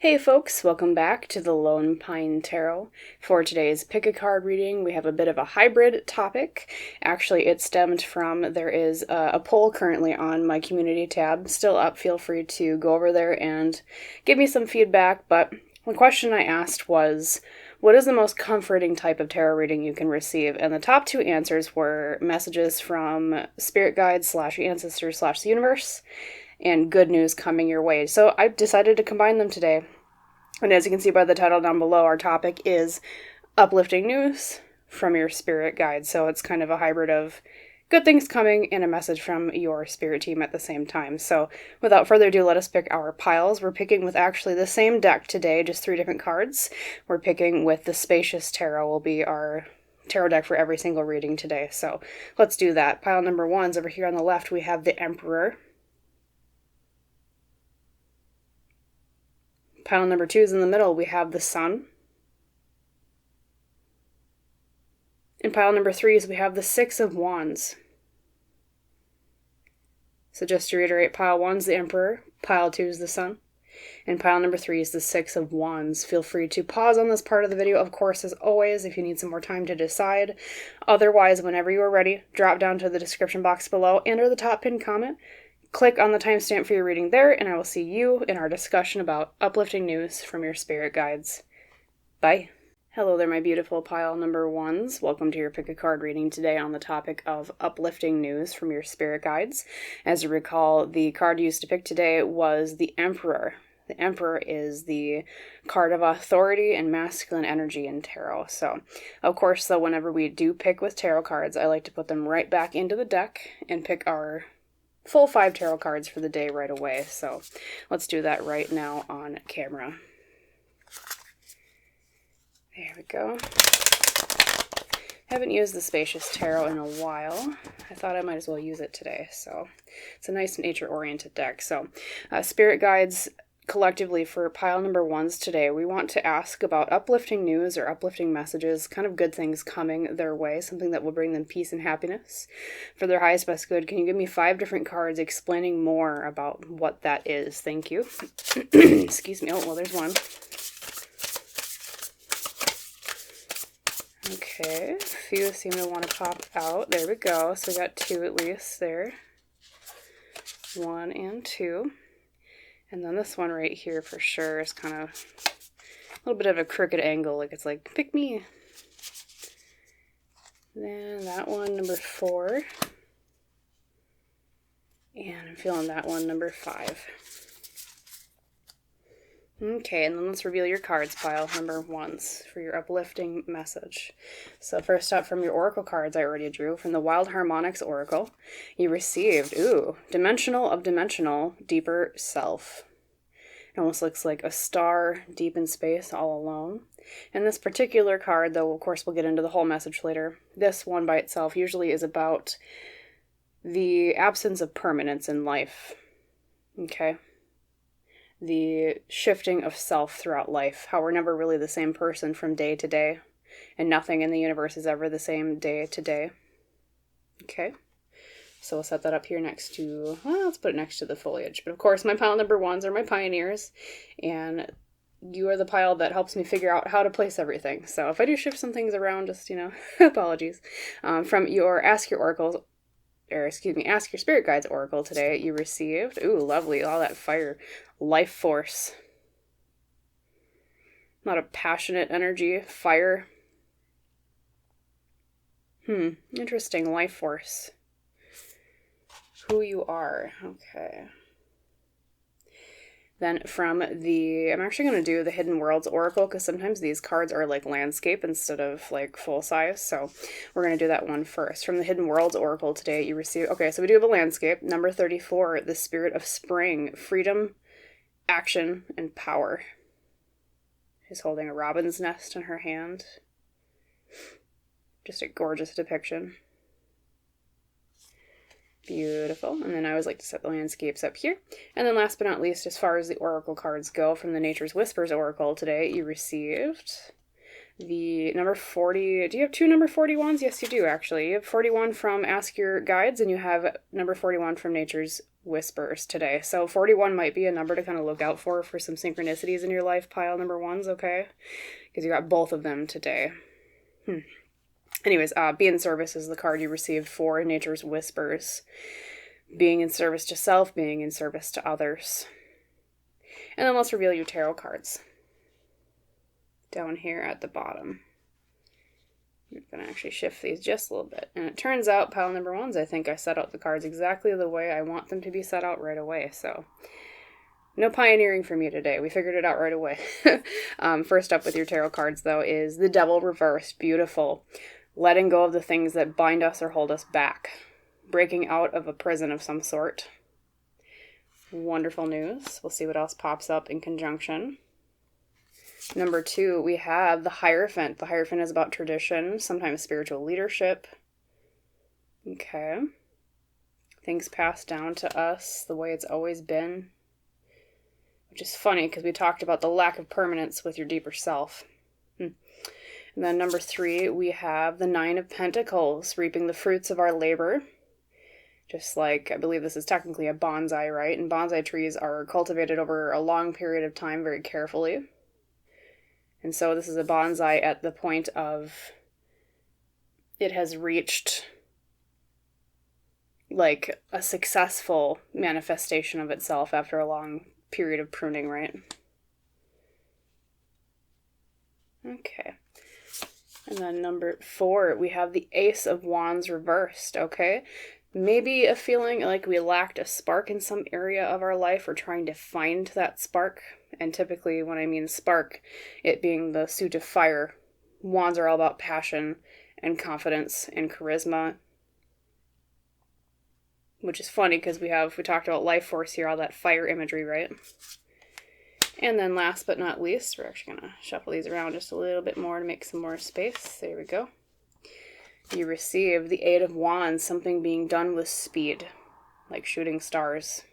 Hey folks, welcome back to the Lone Pine Tarot. For today's pick a card reading, we have a bit of a hybrid topic. Actually, it stemmed from, there is a poll currently on my community tab, still up. Feel free to go over there and give me some feedback, but the question I asked was, what is the most comforting type of tarot reading you can receive? And the top two answers were messages from spirit guides / ancestors / the universe, and good news coming your way. So I decided to combine them today. And as you can see by the title down below, our topic is uplifting news from your spirit guide. So it's kind of a hybrid of good things coming and a message from your spirit team at the same time. So without further ado, let us pick our piles. We're picking with actually the same deck today, just 3 different cards. We're picking with the Spacious Tarot will be our tarot deck for every single reading today. So let's do that. Pile number 1's over here on the left, we have the Emperor. Pile number 2 is in the middle, we have the Sun. In pile number 3 is we have the Six of Wands. So just to reiterate, pile 1's the Emperor, pile 2 is the Sun, and pile number 3 is the Six of Wands. Feel free to pause on this part of the video, of course, as always, if you need some more time to decide. Otherwise, whenever you are ready, drop down to the description box below and or the top pinned comment. Click on the timestamp for your reading there, and I will see you in our discussion about uplifting news from your spirit guides. Bye. Hello there, my beautiful pile number 1's. Welcome to your pick a card reading today on the topic of uplifting news from your spirit guides. As you recall, the card used to pick today was the Emperor. The Emperor is the card of authority and masculine energy in tarot. So, of course, though, whenever we do pick with tarot cards, I like to put them right back into the deck and pick our full 5 tarot cards for the day right away. So let's do that right now on camera. There we go. Haven't used the Spacious Tarot in a while. I thought I might as well use it today. So it's a nice nature-oriented deck. So spirit guides collectively for pile number 1's today, we want to ask about uplifting news or uplifting messages, kind of good things coming their way, something that will bring them peace and happiness for their highest best good. Can you give me 5 different cards explaining more about what that is? Thank you. Excuse me. Oh, well, there's one. Okay, a few seem to want to pop out. There we go. So we got 2 at least there. 1 and 2. And then this one right here for sure is kind of a little bit of a crooked angle, like it's like, pick me. Then that one, number 4. And I'm feeling that one, number 5. Okay, and then let's reveal your cards, pile number 1's, for your uplifting message. So first up from your oracle cards I already drew, from the Wild Harmonics Oracle, you received, Dimensional of Dimensional, Deeper Self. It almost looks like a star deep in space, all alone. And this particular card, though, of course, we'll get into the whole message later, this one by itself usually is about the absence of permanence in life. Okay? The shifting of self throughout life, how we're never really the same person from day to day, and nothing in the universe is ever the same day to day. Okay, so we'll set that up here next to, well, let's put it next to the foliage. But of course, my pile number 1's are my pioneers, and you are the pile that helps me figure out how to place everything. So if I do shift some things around, just, apologies. From your Ask Your Spirit Guides Oracle today, you received, lovely, all that fire, life force. Not a passionate energy, fire. Interesting, life force. Who you are, okay. Then from I'm actually going to do the Hidden Worlds Oracle, because sometimes these cards are like landscape instead of like full size. So we're going to do that one first. From the Hidden Worlds Oracle today, you receive, okay, so we do have a landscape. Number 34, the Spirit of Spring, Freedom, Action, and Power. She's holding a robin's nest in her hand. Just a gorgeous depiction. Beautiful. And then I always like to set the landscapes up here. And then last but not least, as far as the oracle cards go, from the Nature's Whispers Oracle today, you received the number 40. Do you have 2 number 41s? Yes, you do, actually. You have 41 from Ask Your Guides, and you have number 41 from Nature's whispers today. So 41 might be a number to kind of look out for some synchronicities in your life, pile number ones, okay? Because you got both of them today. Anyways, be in service is the card you received for Nature's Whispers. Being in service to self, being in service to others. And then let's reveal your tarot cards. Down here at the bottom. I'm going to actually shift these just a little bit. And it turns out, pile number ones, I think I set out the cards exactly the way I want them to be set out right away. So, no pioneering for me today. We figured it out right away. First up with your tarot cards, though, is the Devil reversed. Beautiful. Letting go of the things that bind us or hold us back. Breaking out of a prison of some sort. Wonderful news. We'll see what else pops up in conjunction. Number 2, we have the Hierophant. The Hierophant is about tradition, sometimes spiritual leadership. Okay. Things passed down to us the way it's always been. Which is funny because we talked about the lack of permanence with your deeper self. And then number 3, we have the 9 of Pentacles, reaping the fruits of our labor. Just like, I believe this is technically a bonsai, right? And bonsai trees are cultivated over a long period of time very carefully. And so this is a bonsai at the point of it has reached like a successful manifestation of itself after a long period of pruning, right? Okay. And then number 4, we have the Ace of Wands reversed, okay? Maybe a feeling like we lacked a spark in some area of our life. We're trying to find that spark. And typically when I mean spark, it being the suit of fire. Wands are all about passion and confidence and charisma. Which is funny because we talked about life force here, all that fire imagery, right? And then last but not least, we're actually going to shuffle these around just a little bit more to make some more space. There we go. You receive the 8 of Wands, something being done with speed, like shooting stars.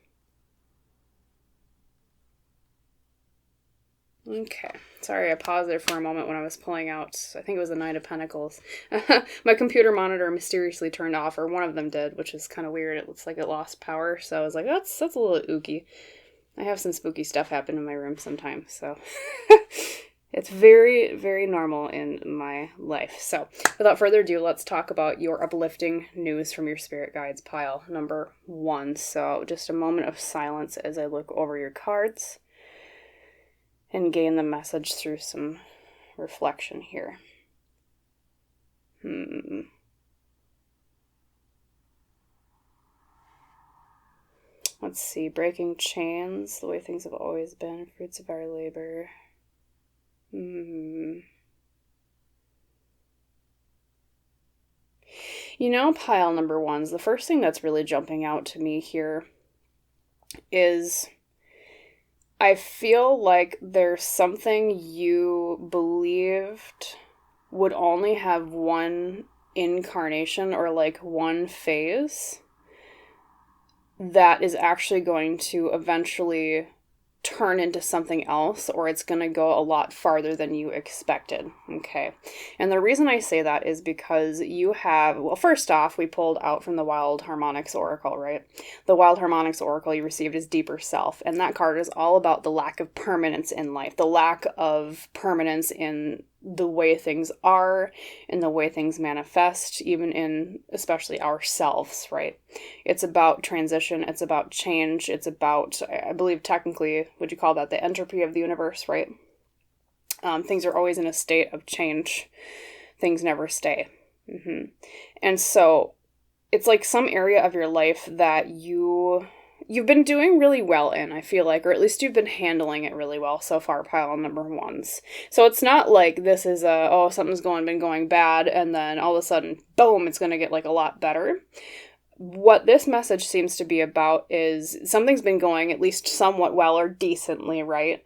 Okay, sorry I paused there for a moment when I was pulling out, I think it was the 9 of Pentacles. My computer monitor mysteriously turned off, or one of them did, which is kind of weird. It looks like it lost power, so I was like, that's a little ooky. I have some spooky stuff happen in my room sometimes, so... It's very, very normal in my life. So, without further ado, let's talk about your uplifting news from your spirit guides, pile number 1. So, just a moment of silence as I look over your cards and gain the message through some reflection here. Let's see. Breaking chains, the way things have always been, fruits of our labor. You know, pile number 1s, the first thing that's really jumping out to me here is I feel like there's something you believed would only have one incarnation or like one phase that is actually going to eventually turn into something else, or it's going to go a lot farther than you expected, okay? And the reason I say that is because you have, well, first off, we pulled out from the Wild Harmonics Oracle, right? The Wild Harmonics Oracle you received is Deeper Self, and that card is all about the lack of permanence in life, the lack of permanence in the way things are, in the way things manifest, even in especially ourselves, right? It's about transition, it's about change, it's about, I believe technically, would you call that the entropy of the universe, right? Things are always in a state of change. Things never stay. And so it's like some area of your life that you've been doing really well in, I feel like, or at least you've been handling it really well so far, pile number 1s. So it's not like this is something's been going bad, and then all of a sudden, boom, it's going to get like a lot better. What this message seems to be about is something's been going at least somewhat well or decently, right?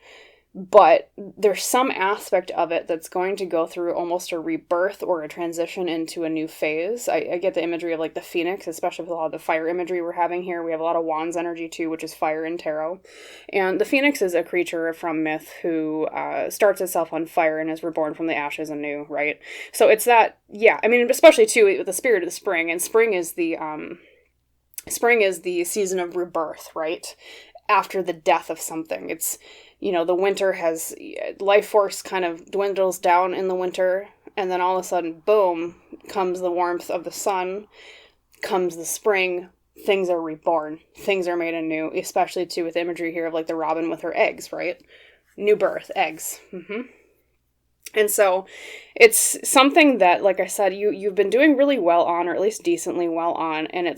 But there's some aspect of it that's going to go through almost a rebirth or a transition into a new phase. I get the imagery of like the phoenix, especially with a lot of the fire imagery we're having here. We have a lot of wands energy too, which is fire in tarot. And the phoenix is a creature from myth who starts itself on fire and is reborn from the ashes anew, right? So it's that, yeah, I mean, especially too with the spirit of the spring. And spring is the spring is the season of rebirth, right? After the death of something. It's, the winter has, life force kind of dwindles down in the winter, and then all of a sudden, boom, comes the warmth of the sun, comes the spring, things are reborn, things are made anew, especially too with imagery here of like the robin with her eggs, right? New birth, eggs. And so it's something that, like I said, you've been doing really well on, or at least decently well on, and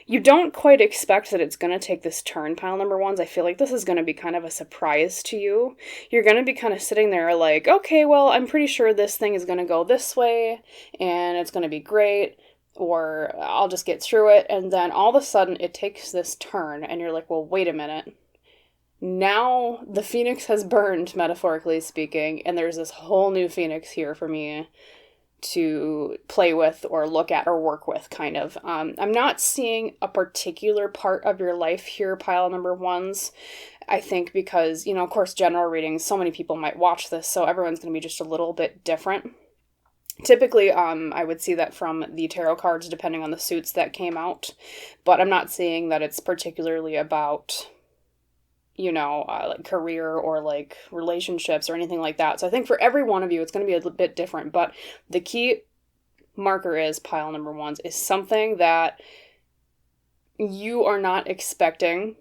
you don't quite expect that it's going to take this turn, pile number ones. I feel like this is going to be kind of a surprise to you. You're going to be kind of sitting there like, okay, well, I'm pretty sure this thing is going to go this way, and it's going to be great, or I'll just get through it, and then all of a sudden it takes this turn, and you're like, well, wait a minute. Now the phoenix has burned, metaphorically speaking, and there's this whole new phoenix here for me to play with or look at or work with, kind of. I'm not seeing a particular part of your life here, pile number ones. I think because, of course, general readings, so many people might watch this, so everyone's going to be just a little bit different. Typically, I would see that from the tarot cards, depending on the suits that came out, but I'm not seeing that it's particularly about like career or like relationships or anything like that. So I think for every one of you, it's going to be a bit different. But the key marker is pile number ones is something that you are not expecting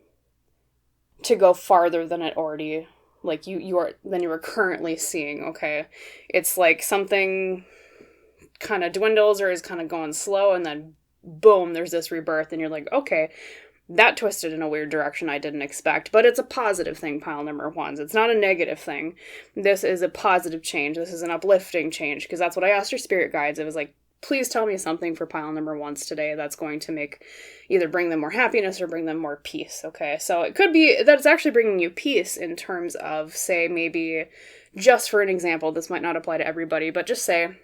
to go farther than it already, like than you are currently seeing. Okay. It's like something kind of dwindles or is kind of going slow, and then boom, there's this rebirth, and you're like, okay, that twisted in a weird direction I didn't expect, but it's a positive thing, pile number ones. It's not a negative thing. This is a positive change. This is an uplifting change, because that's what I asked your spirit guides. It was like, please tell me something for pile number ones today that's going to either bring them more happiness or bring them more peace, okay? So it could be that it's actually bringing you peace in terms of, say, maybe, just for an example, this might not apply to everybody, but just say,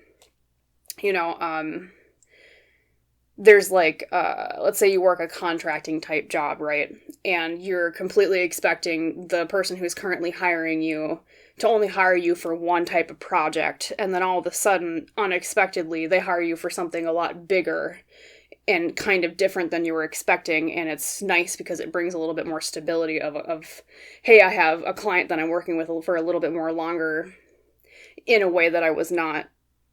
there's like, let's say you work a contracting type job, right? And you're completely expecting the person who's currently hiring you to only hire you for one type of project. And then all of a sudden, unexpectedly, they hire you for something a lot bigger and kind of different than you were expecting. And it's nice because it brings a little bit more stability of hey, I have a client that I'm working with for a little bit more longer in a way that I was not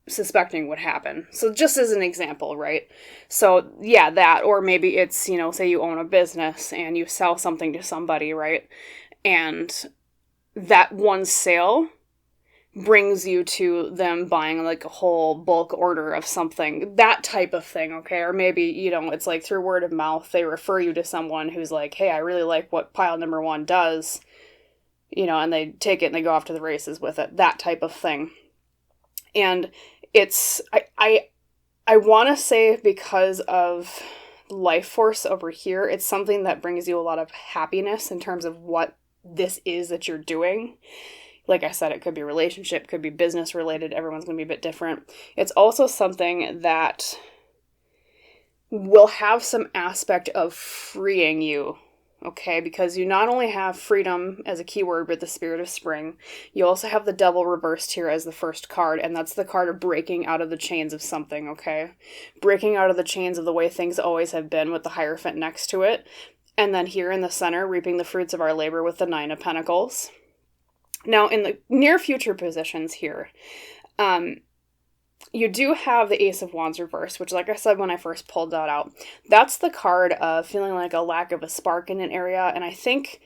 suspecting would happen. So just as an example, right? So yeah, that, or maybe it's, say you own a business and you sell something to somebody, right? And that one sale brings you to them buying like a whole bulk order of something, that type of thing, okay? Or maybe, it's like through word of mouth, they refer you to someone who's like, hey, I really like what pile number one does, and they take it and they go off to the races with it, that type of thing. And it's, I want to say because of life force over here, it's something that brings you a lot of happiness in terms of what this is that you're doing. Like I said, it could be relationship, could be business related. Everyone's going to be a bit different. It's also something that will have some aspect of freeing you. Okay, because you not only have freedom as a keyword with the spirit of spring, you also have the devil reversed here as the first card, and that's the card of breaking out of the chains of something, okay? Breaking out of the chains of the way things always have been with the Hierophant next to it. And then here in the center, reaping the fruits of our labor with the Nine of Pentacles. Now, in the near future positions here, you do have the Ace of Wands reversed, which, like I said when I first pulled that out, that's the card of feeling like a lack of a spark in an area, and I think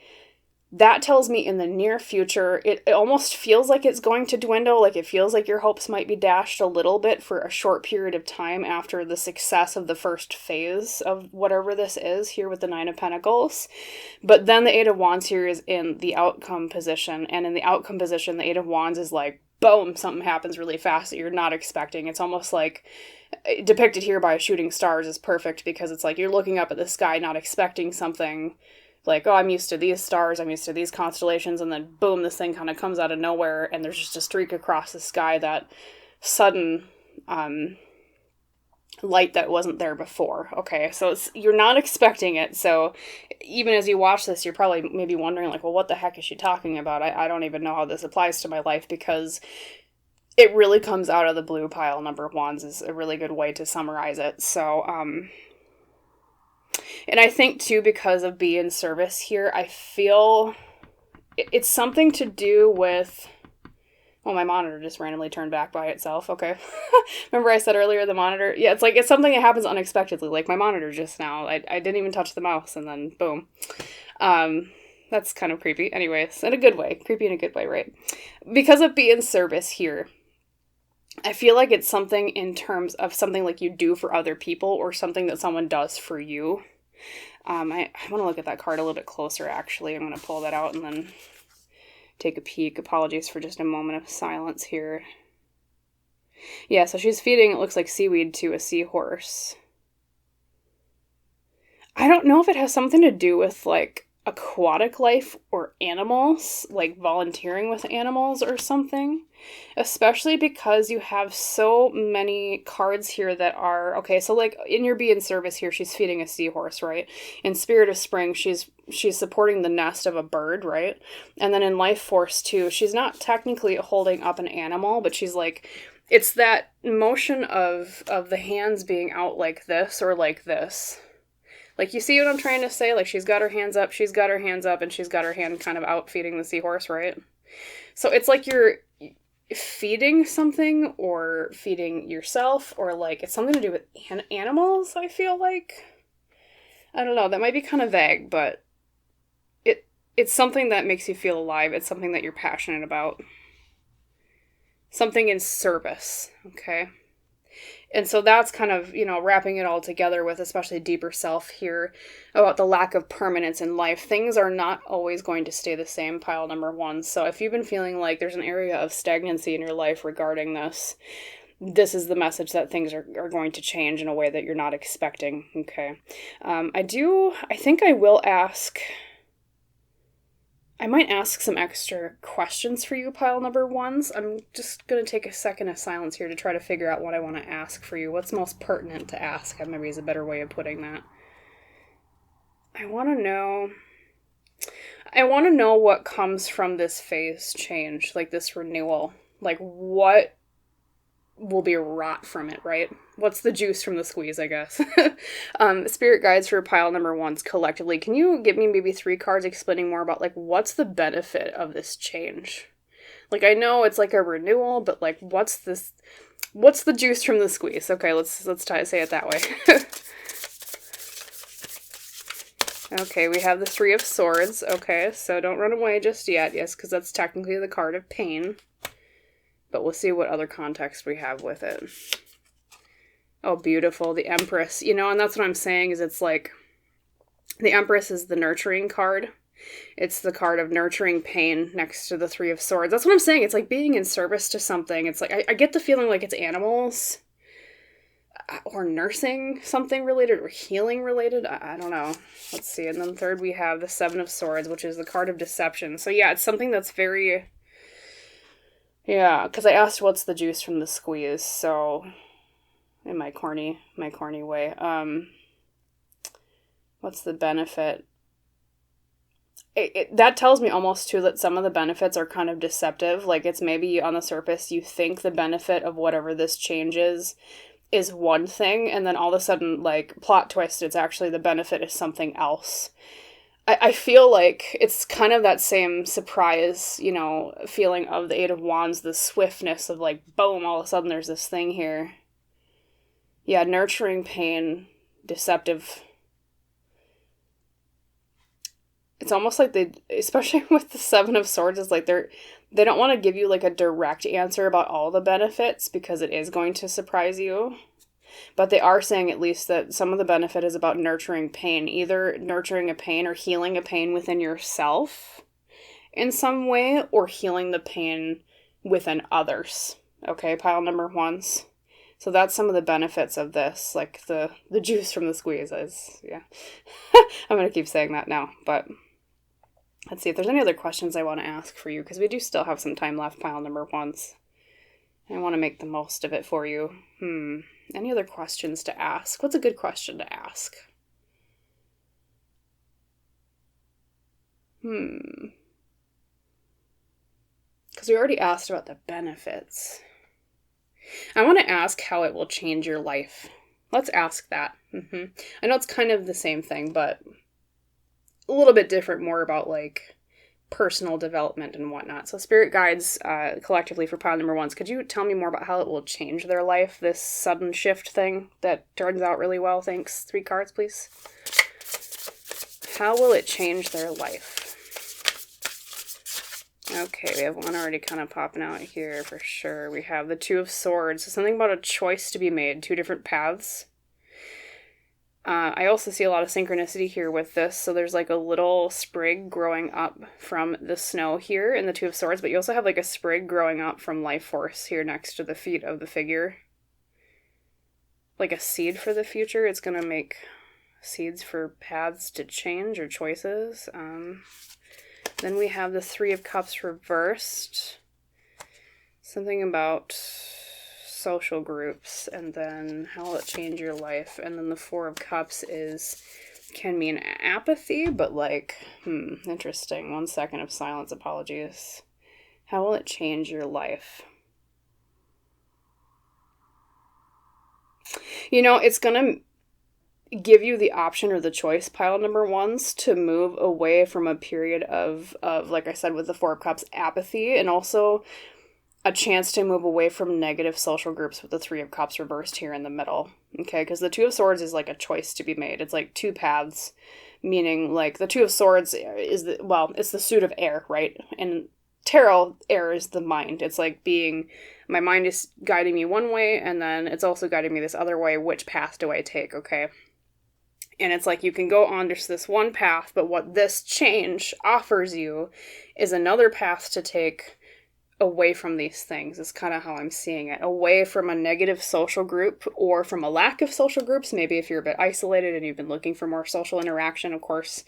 that tells me in the near future, it almost feels like it's going to dwindle, like it feels like your hopes might be dashed a little bit for a short period of time after the success of the first phase of whatever this is here with the Nine of Pentacles. But then the Eight of Wands here is in the outcome position, and in the outcome position, the Eight of Wands is like, boom, something happens really fast that you're not expecting. It's almost like, depicted here by shooting stars is perfect, because it's like you're looking up at the sky not expecting something, like, oh, I'm used to these stars, I'm used to these constellations, and then boom, this thing kind of comes out of nowhere, and there's just a streak across the sky, that sudden light that wasn't there before. Okay, so you're not expecting it, so even as you watch this, you're probably maybe wondering, like, well, what the heck is she talking about? I don't even know how this applies to my life, because it really comes out of the blue. Pile number of wands is a really good way to summarize it. So, And I think, too, because of be in service here, I feel it's something to do with... Well, my monitor just randomly turned back by itself. Okay. Remember I said earlier the monitor? Yeah, it's something that happens unexpectedly. Like my monitor just now. I didn't even touch the mouse and then boom. That's kind of creepy. Anyways, in a good way. Creepy in a good way, right? Because of be in service here, I feel like it's something in terms of something like you do for other people or something that someone does for you. I want to look at that card a little bit closer, actually. I'm going to pull that out and then take a peek. Apologies for just a moment of silence here. Yeah, so she's feeding, it looks like seaweed to a seahorse. I don't know if it has something to do with, like, aquatic life or animals, like volunteering with animals or something. Especially because you have so many cards here that are... Okay, so, like, in your be in service here, she's feeding a seahorse, right? In Spirit of Spring, she's supporting the nest of a bird, right? And then in Life Force, too, she's not technically holding up an animal, but she's, like... It's that motion of the hands being out like this or like this. Like, you see what I'm trying to say? Like, she's got her hands up, she's got her hands up, and she's got her hand kind of out feeding the seahorse, right? So it's like you're feeding something or feeding yourself, or, like, it's something to do with animals, I feel like. I don't know, that might be kind of vague, but it's something that makes you feel alive. It's something that you're passionate about. Something in service, okay? And so that's kind of, wrapping it all together with especially deeper self here about the lack of permanence in life. Things are not always going to stay the same, pile number one. So if you've been feeling like there's an area of stagnancy in your life regarding this is the message that things are going to change in a way that you're not expecting, okay? I think I will ask... I might ask some extra questions for you, pile number ones. I'm just going to take a second of silence here to try to figure out what I want to ask for you. What's most pertinent to ask, maybe is a better way of putting that. I want to know what comes from this phase change, like this renewal. Like, what will be rot from it, right? What's the juice from the squeeze, I guess? Spirit guides for pile number ones collectively. Can you give me maybe 3 cards explaining more about, like, what's the benefit of this change? Like, I know it's like a renewal, but, like, what's the juice from the squeeze? Okay, let's say it that way. Okay, we have the 3 of Swords. Okay, so don't run away just yet. Yes, because that's technically the card of pain. But we'll see what other context we have with it. Oh, beautiful. The Empress. And that's what I'm saying, is it's like... The Empress is the nurturing card. It's the card of nurturing pain next to the 3 of Swords. That's what I'm saying. It's like being in service to something. It's like, I get the feeling like it's animals. Or nursing something related, or healing related. I don't know. Let's see. And then third we have the 7 of Swords, which is the card of deception. So yeah, it's something that's very... Yeah, because I asked what's the juice from the squeeze, so... In my corny way. What's the benefit? That tells me almost, too, that some of the benefits are kind of deceptive. Like, it's maybe on the surface you think the benefit of whatever this change is one thing, and then all of a sudden, like, plot twist, it's actually the benefit is something else. I feel like it's kind of that same surprise, feeling of the 8 of Wands, the swiftness of, like, boom, all of a sudden there's this thing here. Yeah, nurturing pain, deceptive. It's almost like especially with the 7 of Swords, it's like they don't want to give you, like, a direct answer about all the benefits because it is going to surprise you. But they are saying at least that some of the benefit is about nurturing pain, either nurturing a pain or healing a pain within yourself in some way, or healing the pain within others. Okay, pile number ones. So that's some of the benefits of this, like the juice from the squeeze is, yeah. I'm going to keep saying that now, but let's see if there's any other questions I want to ask for you, because we do still have some time left, pile number ones. I want to make the most of it for you. Any other questions to ask? What's a good question to ask? Because we already asked about the benefits. I want to ask how it will change your life. Let's ask that. I know it's kind of the same thing, but a little bit different, more about like personal development and whatnot. So spirit guides collectively for pile number 1s, could you tell me more about how it will change their life, this sudden shift thing that turns out really well? Thanks. 3 cards, please. How will it change their life? Okay, we have one already kind of popping out here for sure. We have the 2 of Swords. So something about a choice to be made, 2 different paths. I also see a lot of synchronicity here with this. So there's like a little sprig growing up from the snow here in the 2 of Swords, but you also have like a sprig growing up from life force here next to the feet of the figure. Like a seed for the future. It's going to make seeds for paths to change or choices. Then we have the 3 of Cups reversed. Something about social groups, and then how will it change your life? And then the 4 of Cups can mean apathy, but like, interesting. 1 second of silence, apologies. How will it change your life? You know, it's gonna give you the option or the choice, pile number 1s, to move away from a period of like I said with the 4 of Cups, apathy, and also a chance to move away from negative social groups with the 3 of Cups reversed here in the middle. Okay, because the 2 of Swords is like a choice to be made. It's like 2 paths, meaning like the 2 of Swords is it's the suit of air, right? And tarot, air is the mind. It's like my mind is guiding me one way, and then it's also guiding me this other way. Which path do I take? Okay. And it's like you can go on just this one path, but what this change offers you is another path to take away from these things. Is kind of how I'm seeing it. Away from a negative social group or from a lack of social groups. Maybe if you're a bit isolated and you've been looking for more social interaction, of course,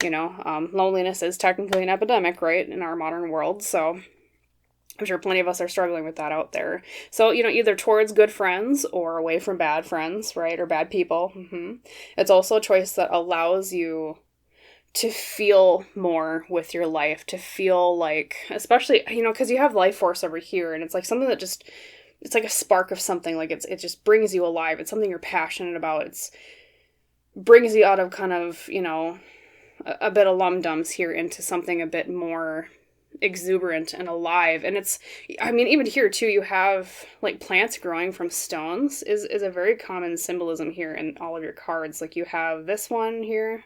you know, loneliness is technically an epidemic, right, in our modern world. So I'm sure plenty of us are struggling with that out there. So, you know, either towards good friends or away from bad friends, right, or bad people. It's also a choice that allows you to feel more with your life, to feel like, especially, you know, because you have life force over here, and it's like something that just, it's like a spark of something, like it just brings you alive. It's something you're passionate about. It's brings you out of kind of, you know, a bit of lum-dums here into something a bit more exuberant and alive. And it's, I mean, even here too, you have like plants growing from stones is a very common symbolism here in all of your cards. Like you have this one here,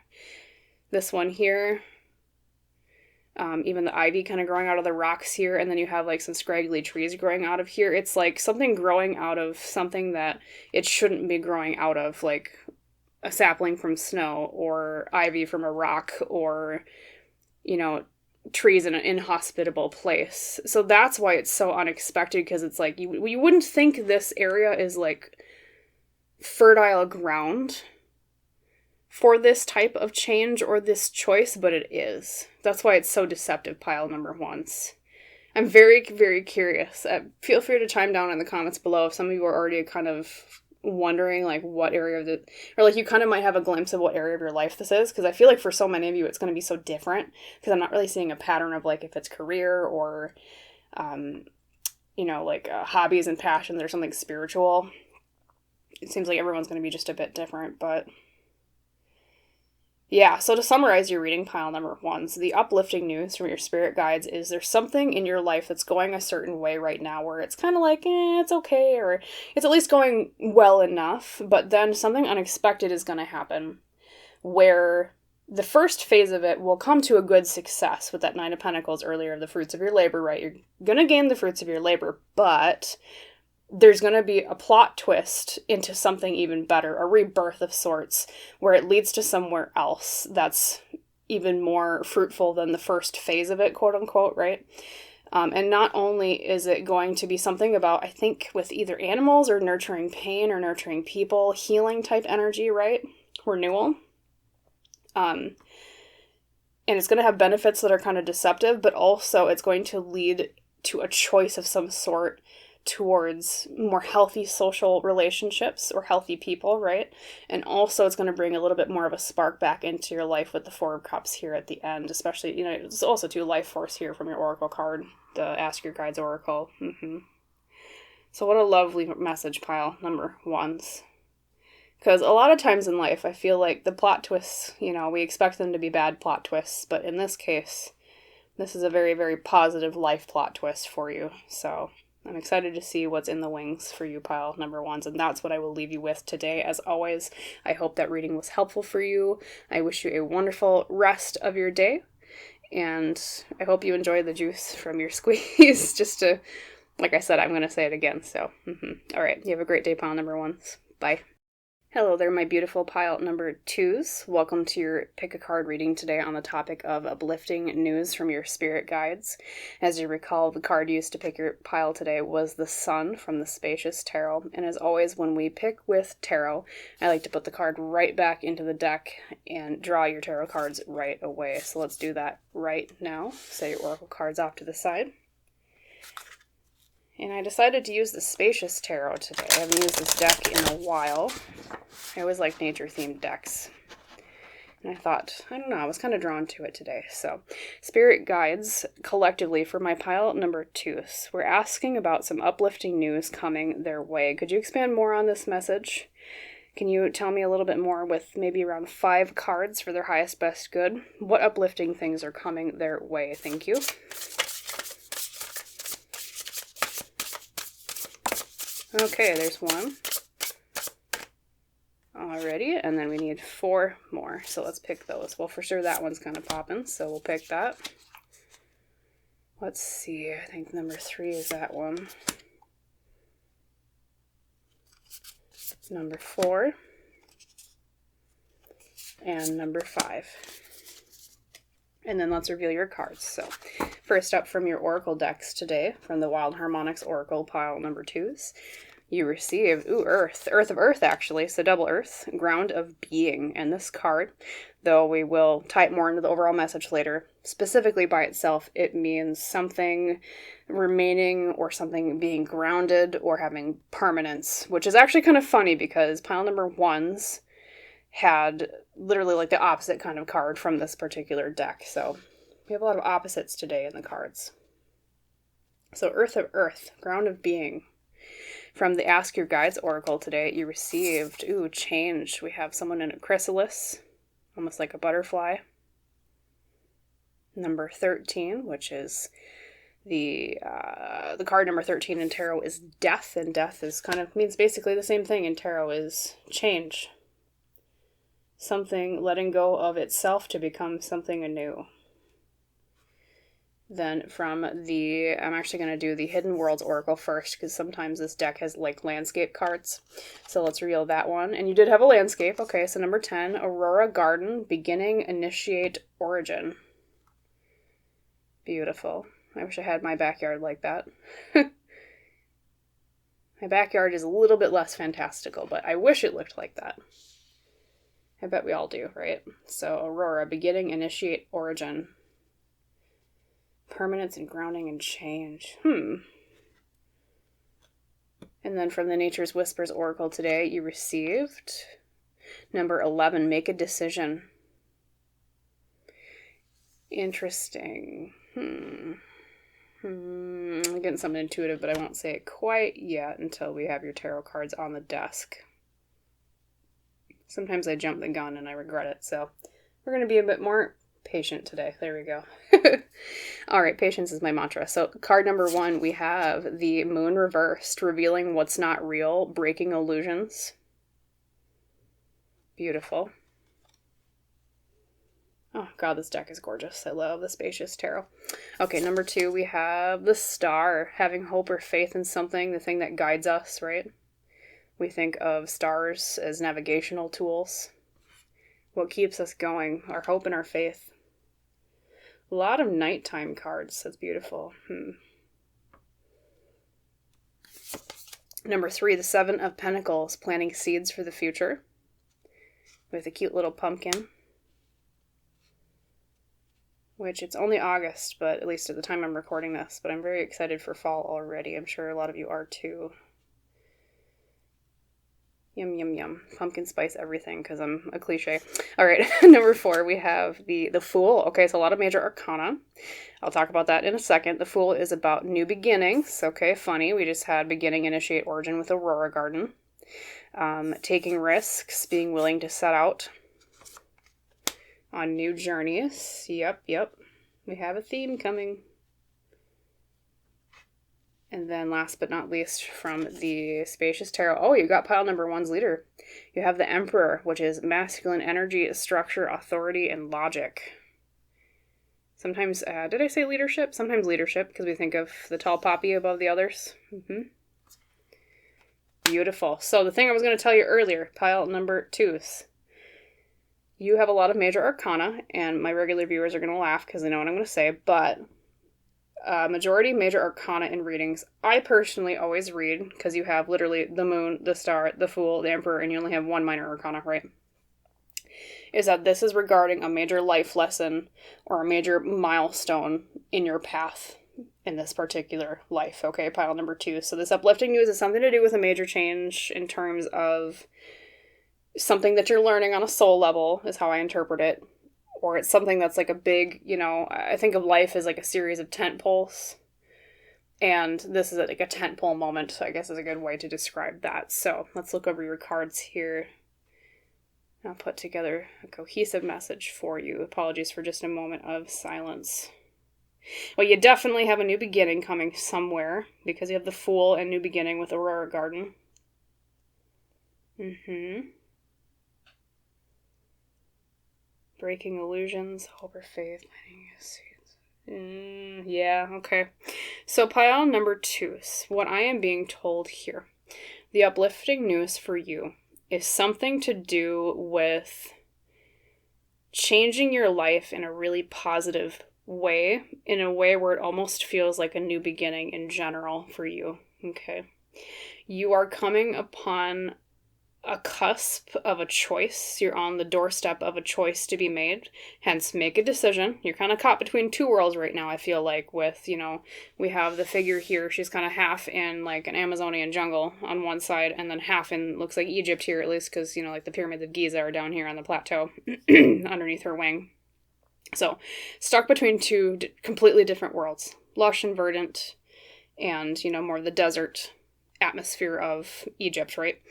this one here, even the ivy kind of growing out of the rocks here, and then you have like some scraggly trees growing out of here. It's like something growing out of something that it shouldn't be growing out of, like a sapling from snow or ivy from a rock, or, you know, trees in an inhospitable place. So that's why it's so unexpected, because it's like you wouldn't think this area is like fertile ground for this type of change or this choice, but it is. That's why it's so deceptive, pile number 1s. I'm very, very curious. Feel free to chime down in the comments below if some of you are already kind of wondering like what area of or like you kind of might have a glimpse of what area of your life this is, because I feel like for so many of you it's going to be so different, because I'm not really seeing a pattern of like if it's career or you know, like hobbies and passions or something spiritual. It seems like everyone's going to be just a bit different, but yeah, so to summarize your reading, pile number 1s, the uplifting news from your spirit guides is there's something in your life that's going a certain way right now where it's kind of like, it's okay, or it's at least going well enough, but then something unexpected is going to happen where the first phase of it will come to a good success with that 9 of Pentacles earlier of the fruits of your labor, right? You're going to gain the fruits of your labor, but there's going to be a plot twist into something even better, a rebirth of sorts, where it leads to somewhere else that's even more fruitful than the first phase of it, quote unquote, right? And not only is it going to be something about, I think, with either animals or nurturing pain or nurturing people, healing type energy, right? Renewal. And it's going to have benefits that are kind of deceptive, but also it's going to lead to a choice of some sort towards more healthy social relationships or healthy people, right? And also it's going to bring a little bit more of a spark back into your life with the 4 of Cups here at the end, especially, you know, it's also too life force here from your oracle card, the Ask Your Guides Oracle. So what a lovely message, pile number 1s. Because a lot of times in life, I feel like the plot twists, we expect them to be bad plot twists, but in this case, this is a very, very positive life plot twist for you. So I'm excited to see what's in the wings for you, pile number ones, and that's what I will leave you with today. As always, I hope that reading was helpful for you. I wish you a wonderful rest of your day, and I hope you enjoy the juice from your squeeze. Just to, like I said, I'm going to say it again. So, all right, you have a great day, pile number ones. Bye. Hello there, my beautiful pile number twos. Welcome to your pick a card reading today on the topic of uplifting news from your spirit guides. As you recall, the card used to pick your pile today was the Sun from the Spacious Tarot. And as always, when we pick with tarot, I like to put the card right back into the deck and draw your tarot cards right away. So let's do that right now. Set your oracle cards off to the side. And I decided to use the Spacious Tarot today. I haven't used this deck in a while. I always like nature-themed decks. And I thought, I don't know, I was kind of drawn to it today. So, spirit guides collectively for my pile number twos. We're asking about some uplifting news coming their way. Could you expand more on this message? Can you tell me a little bit more with maybe around 5 cards for their highest best good? What uplifting things are coming their way? Thank you. Okay, there's one already, and then we need 4 more, so let's pick those. Well, for sure that one's kind of popping, so we'll pick that. Let's see, I think number 3 is that one. Number 4. And number 5. And then let's reveal your cards. So, first up from your oracle decks today, from the Wild Harmonics Oracle pile number 2s, you receive, Earth. Earth of Earth, actually, so double Earth, Ground of Being. And this card, though we will type more into the overall message later, specifically by itself, it means something remaining or something being grounded or having permanence, which is actually kind of funny because pile number 1s had literally like the opposite kind of card from this particular deck. So we have a lot of opposites today in the cards. So Earth of Earth, Ground of Being. From the Ask Your Guides Oracle today, you received, change. We have someone in a chrysalis, almost like a butterfly. Number 13, which is the card number 13 in tarot is death, and death is means basically the same thing in tarot, is change. Something letting go of itself to become something anew. Then from I'm actually going to do the Hidden Worlds Oracle first, because sometimes this deck has like landscape cards. So let's reveal that one. And you did have a landscape. Okay, so number 10, Aurora Garden, Beginning, Initiate, Origin. Beautiful. I wish I had my backyard like that. My backyard is a little bit less fantastical, but I wish it looked like that. I bet we all do, right? So Aurora, Beginning, Initiate, Origin. Permanence and grounding and change. And then from the Nature's Whispers Oracle today, you received number 11, Make a Decision. Interesting. I'm getting something intuitive, but I won't say it quite yet until we have your tarot cards on the desk. Sometimes I jump the gun and I regret it, so we're going to be a bit more patient today. There we go. All right, patience is my mantra. So card number 1, we have the Moon reversed, revealing what's not real, breaking illusions. Beautiful. Oh god, this deck is gorgeous. I love the Spacious Tarot. Okay, number 2, we have the Star, having hope or faith in something, the thing that guides us, right? We think of stars as navigational tools. What keeps us going, our hope and our faith. A lot of nighttime cards. That's beautiful. Number 3, the 7 of Pentacles, planting seeds for the future. With a cute little pumpkin. Which, it's only August, but at least at the time I'm recording this. But I'm very excited for fall already. I'm sure a lot of you are too. Yum, yum, yum. Pumpkin spice everything, because I'm a cliche. All right, number 4, we have the Fool. Okay, so a lot of major arcana. I'll talk about that in a second. The Fool is about new beginnings. Okay, funny. We just had Beginning, Initiate, Origin with Aurora Garden. taking risks, being willing to set out on new journeys. Yep. We have a theme coming. And then last but not least from the Spacious Tarot, oh, you got pile number 1's leader. You have the Emperor, which is masculine energy, structure, authority, and logic. Sometimes, did I say leadership? Sometimes leadership, because we think of the tall poppy above the others. Beautiful. So the thing I was going to tell you earlier, pile number 2's. You have a lot of major arcana, and my regular viewers are going to laugh because they know what I'm going to say, but majority major arcana in readings, I personally always read, because you have literally the moon, the star, the fool, the emperor, and you only have one minor arcana, right? Is that this is regarding a major life lesson or a major milestone in your path in this particular life, okay? Pile number 2. So this uplifting news is something to do with a major change in terms of something that you're learning on a soul level, is how I interpret it. Or it's something that's like a big, I think of life as like a series of tent poles. And this is like a tent pole moment, I guess is a good way to describe that. So let's look over your cards here. I'll put together a cohesive message for you. Apologies for just a moment of silence. Well, you definitely have a new beginning coming somewhere, because you have the Fool and new beginning with Aurora Garden. Breaking illusions, hope or faith. Yeah, okay. So pile number 2, what I am being told here, the uplifting news for you is something to do with changing your life in a really positive way, in a way where it almost feels like a new beginning in general for you, okay? You are coming upon a cusp of a choice. You're on the doorstep of a choice to be made, hence make a decision. You're kind of caught between two worlds right now, I feel like, with, we have the figure here, she's kind of half in like an Amazonian jungle on one side, and then half in, looks like Egypt here at least, because, like the pyramids of Giza are down here on the plateau underneath her wing. So, stuck between two completely different worlds, lush and verdant, and, more of the desert atmosphere of Egypt, right?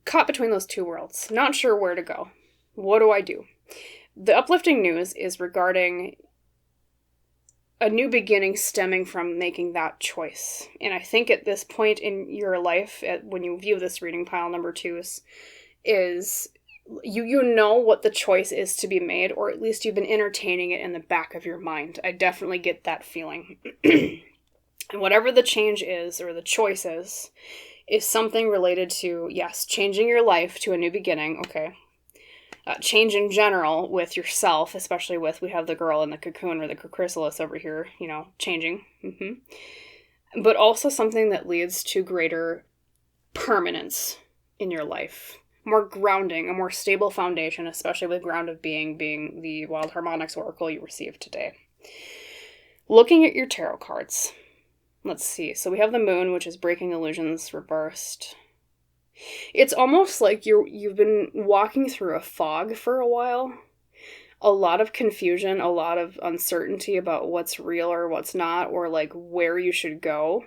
Caught between those two worlds, not sure where to go. What do I do? The uplifting news is regarding a new beginning stemming from making that choice. And I think at this point in your life, when you view this reading, pile number 2 is you know what the choice is to be made, or at least you've been entertaining it in the back of your mind. I definitely get that feeling. And whatever the change is, or the choice is something related to, yes, changing your life to a new beginning, okay. Change in general with yourself, especially with, we have the girl in the cocoon or the chrysalis over here, changing. But also something that leads to greater permanence in your life. More grounding, a more stable foundation, especially with ground of being the Wild Harmonics Oracle you received today. Looking at your tarot cards, let's see. So we have the moon, which is breaking illusions reversed. It's almost like you've been walking through a fog for a while. A lot of confusion, a lot of uncertainty about what's real or what's not, or like where you should go.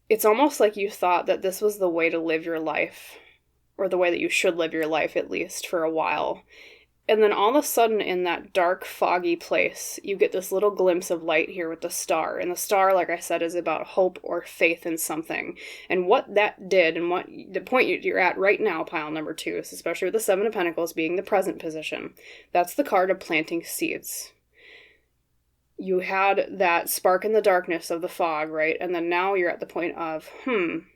It's almost like you thought that this was the way to live your life, or the way that you should live your life, at least for a while. And then all of a sudden, in that dark, foggy place, you get this little glimpse of light here with the star. And the star, like I said, is about hope or faith in something. And what that did, and what the point you're at right now, pile number 2, is especially with the 7 of Pentacles being the present position. That's the card of planting seeds. You had that spark in the darkness of the fog, right? And then now you're at the point of, I'm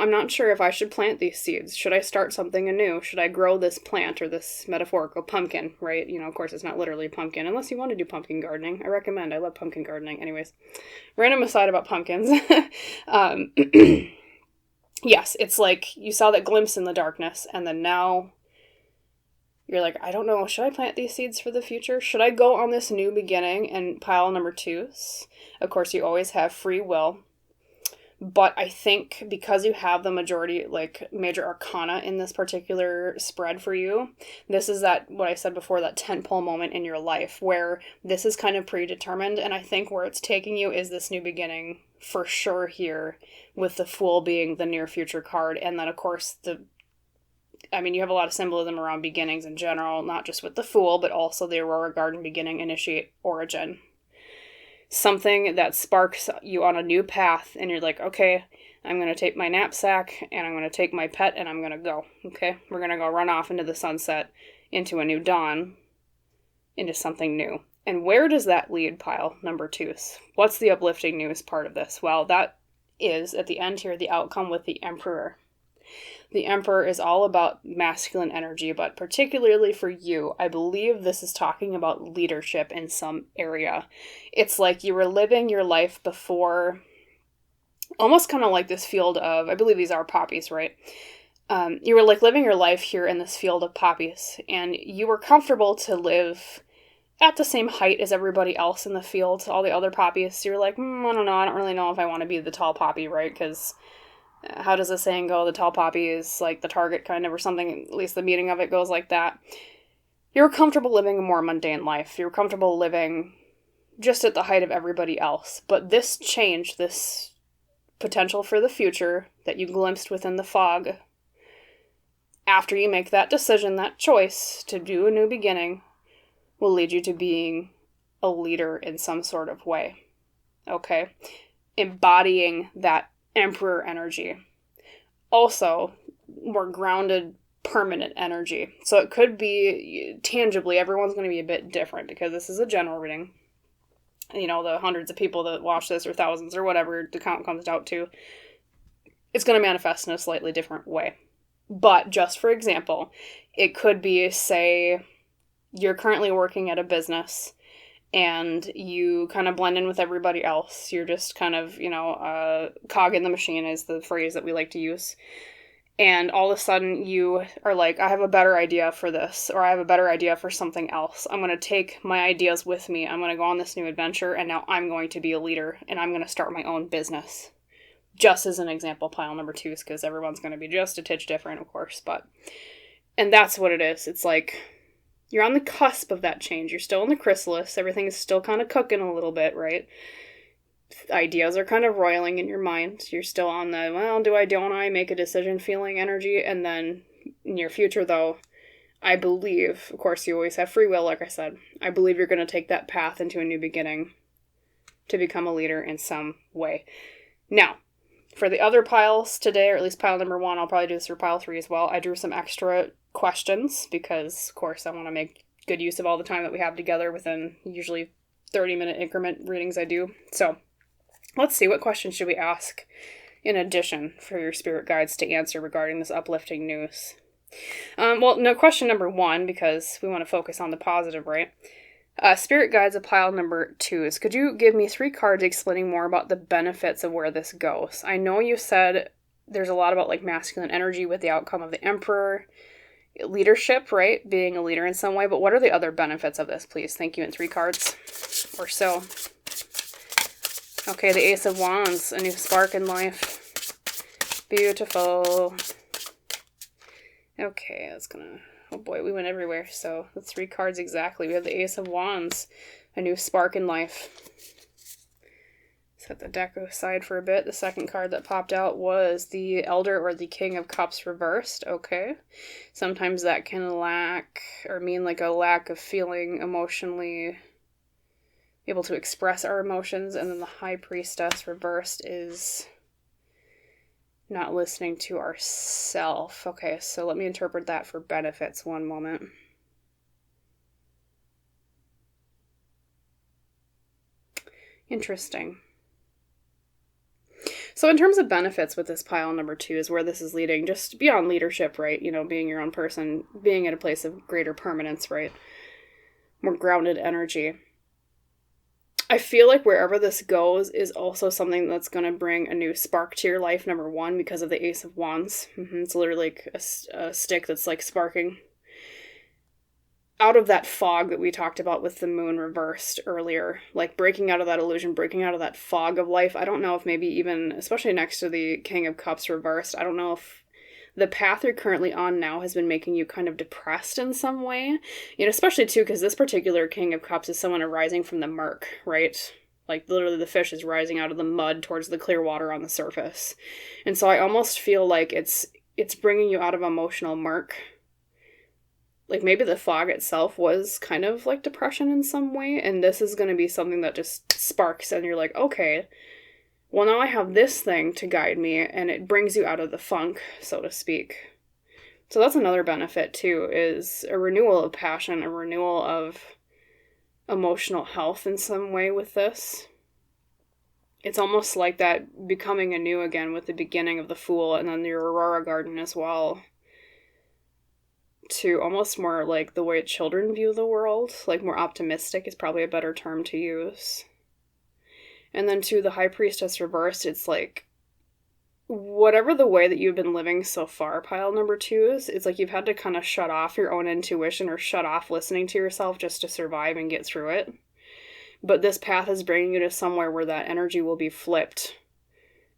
not sure if I should plant these seeds. Should I start something anew? Should I grow this plant or this metaphorical pumpkin, right? Of course, it's not literally pumpkin, unless you want to do pumpkin gardening. I recommend. I love pumpkin gardening. Anyways, random aside about pumpkins. Yes, it's like you saw that glimpse in the darkness, and then now you're like, I don't know, should I plant these seeds for the future? Should I go on this new beginning? And pile number 2, of course, you always have free will. But I think because you have the majority, like major arcana in this particular spread for you, this is that, what I said before, that tentpole moment in your life where this is kind of predetermined. And I think where it's taking you is this new beginning for sure here, with the Fool being the near future card. And then, of course, you have a lot of symbolism around beginnings in general, not just with the Fool, but also the Aurora Garden beginning, initiate, origin. Something that sparks you on a new path, and you're like, okay, I'm going to take my knapsack, and I'm going to take my pet, and I'm going to go, okay? We're going to go run off into the sunset, into a new dawn, into something new. And where does that lead, pile number 2s? What's the uplifting news part of this? Well, that is, at the end here, the outcome with the Emperor. The Emperor is all about masculine energy, but particularly for you, I believe this is talking about leadership in some area. It's like you were living your life before, almost kind of like this field of, I believe these are poppies, right? You were like living your life here in this field of poppies, and you were comfortable to live at the same height as everybody else in the field, all the other poppies. So you're like, I don't know, I don't really know if I want to be the tall poppy, right? Because how does the saying go? The tall poppy is like the target, kind of, or something. At least the meaning of it goes like that. You were comfortable living a more mundane life. You were comfortable living just at the height of everybody else. But this change, this potential for the future that you glimpsed within the fog, after you make that decision, that choice to do a new beginning, will lead you to being a leader in some sort of way. Okay? Embodying that Emperor energy. Also, more grounded, permanent energy. So it could be tangibly, everyone's going to be a bit different because this is a general reading. The hundreds of people that watch this, or thousands, or whatever the count comes out to, it's going to manifest in a slightly different way. But just for example, it could be, say, you're currently working at a business and you kind of blend in with everybody else. You're just kind of, cog in the machine is the phrase that we like to use. And all of a sudden you are like, I have a better idea for this, or I have a better idea for something else. I'm going to take my ideas with me. I'm going to go on this new adventure, and now I'm going to be a leader, and I'm going to start my own business. Just as an example, pile number 2s, because everyone's going to be just a titch different, of course. And that's what it is. It's like, you're on the cusp of that change. You're still in the chrysalis. Everything is still kind of cooking a little bit, right? Ideas are kind of roiling in your mind. You're still on the, well, don't I make a decision feeling energy? And then in your future, though, I believe, of course, you always have free will, like I said. I believe you're going to take that path into a new beginning to become a leader in some way. Now, for the other piles today, or at least pile number 1, I'll probably do this for pile 3 as well. I drew some extra questions because, of course, I want to make good use of all the time that we have together within usually 30-minute increment readings I do. So let's see, what questions should we ask in addition for your spirit guides to answer regarding this uplifting news? Question number 1, because we want to focus on the positive, right? Spirit guides of pile number 2s. Could you give me 3 cards explaining more about the benefits of where this goes? I know you said there's a lot about like masculine energy with the outcome of the Emperor, leadership, right? Being a leader in some way, but what are the other benefits of this, please? Thank you. In 3 cards or so. Okay, the Ace of Wands, a new spark in life. Beautiful. Okay, that's gonna, oh boy, we went everywhere. So the 3 cards exactly. We have the Ace of Wands, a new spark in life. Set the deck aside for a bit. The second card that popped out was the Elder, or the King of Cups reversed. Okay. Sometimes that can mean like a lack of feeling emotionally able to express our emotions. And then the High Priestess reversed is not listening to ourself. Okay, so let me interpret that for benefits. One moment. Interesting. So in terms of benefits with this pile number 2 is where this is leading, just beyond leadership, right? Being your own person, being at a place of greater permanence, right? More grounded energy. I feel like wherever this goes is also something that's going to bring a new spark to your life, number 1, because of the Ace of Wands. It's literally like a stick that's like sparking. out of that fog that we talked about with the moon reversed earlier, like breaking out of that illusion, breaking out of that fog of life. I don't know if maybe even, especially next to the King of Cups reversed, I don't know if the path you're currently on now has been making you kind of depressed in some way. Especially too, because this particular King of Cups is someone arising from the murk, right? Like literally the fish is rising out of the mud towards the clear water on the surface. And so I almost feel like it's bringing you out of emotional murk. Like maybe the fog itself was kind of like depression in some way, and this is going to be something that just sparks and you're like, okay, well now I have this thing to guide me, and it brings you out of the funk, so to speak. So that's another benefit too, is a renewal of passion, a renewal of emotional health in some way with this. It's almost like that becoming anew again with the beginning of the Fool and then your Aurora Garden as well. To almost more like the way children view the world, like more optimistic is probably a better term to use. And then to the High Priestess reversed, it's like whatever the way that you've been living so far, pile number 2s, it's like you've had to kind of shut off your own intuition or shut off listening to yourself just to survive and get through it. But this path is bringing you to somewhere where that energy will be flipped.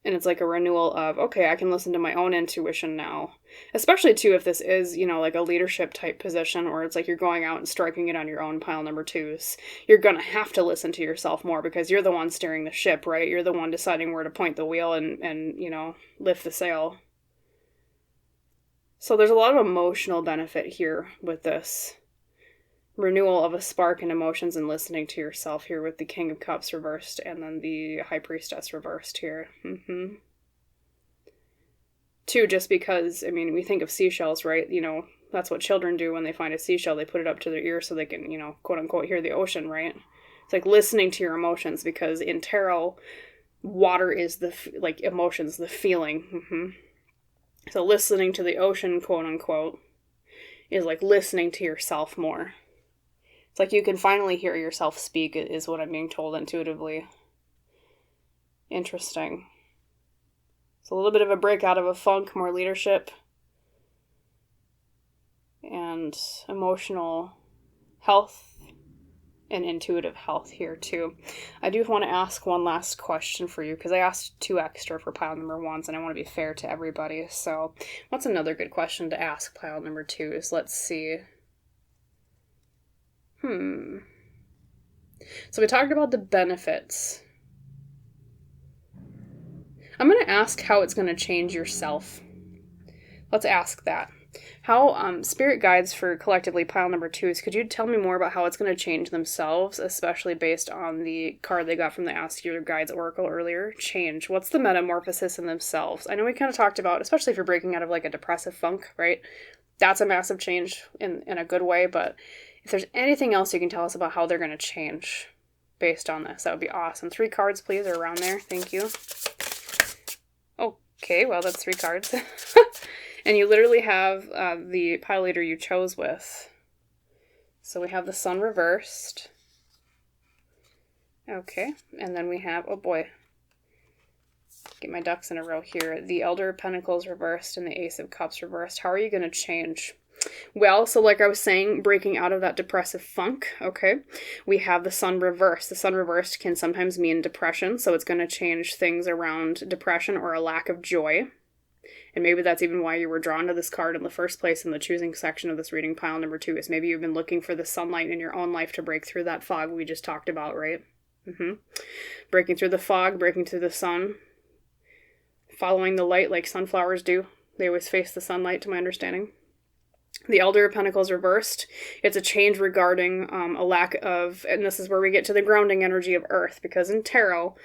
And it's like a renewal of, okay, I can listen to my own intuition now. Especially, too, if this is, like a leadership type position, or it's like you're going out and striking it on your own, pile number 2s. You're going to have to listen to yourself more because you're the one steering the ship, right? You're the one deciding where to point the wheel and lift the sail. So there's a lot of emotional benefit here with this renewal of a spark in emotions and listening to yourself here with the King of Cups reversed and then the High Priestess reversed here. Too, just because, we think of seashells, right? That's what children do when they find a seashell. They put it up to their ear so they can, quote unquote, hear the ocean, right? It's like listening to your emotions, because in tarot, water is emotions, the feeling. So listening to the ocean, quote unquote, is like listening to yourself more. It's like you can finally hear yourself speak, is what I'm being told intuitively. Interesting. It's a little bit of a break out of a funk, more leadership, and emotional health and intuitive health here too. I do want to ask one last question for you, because I asked 2 extra for pile number 1s, and I want to be fair to everybody. So what's another good question to ask pile number 2s? Let's see. So we talked about the benefits. I'm going to ask how it's going to change yourself. Let's ask that. How, spirit guides for collectively pile number 2s, could you tell me more about how it's going to change themselves, especially based on the card they got from the Ask Your Guides Oracle earlier? Change. What's the metamorphosis in themselves? I know we kind of talked about, especially if you're breaking out of like a depressive funk, right? That's a massive change in a good way, but if there's anything else you can tell us about how they're going to change based on this, that would be awesome. 3 cards, please, or around there. Thank you. Okay, well, that's 3 cards. And you literally have the pile leader you chose with. So we have the Sun reversed. Okay, and then we have, oh boy, get my ducks in a row here. The Elder of Pentacles reversed and the Ace of Cups reversed. How are you going to change? Well, so like I was saying, breaking out of that depressive funk, okay, we have the Sun reversed. The Sun reversed can sometimes mean depression, so it's going to change things around depression or a lack of joy. And maybe that's even why you were drawn to this card in the first place in the choosing section of this reading, pile number 2, is maybe you've been looking for the sunlight in your own life to break through that fog we just talked about, right? Breaking through the fog, breaking through the sun, following the light like sunflowers do. They always face the sunlight, to my understanding. The Elder of Pentacles reversed. It's a change regarding a lack of, and this is where we get to the grounding energy of Earth, because in tarot,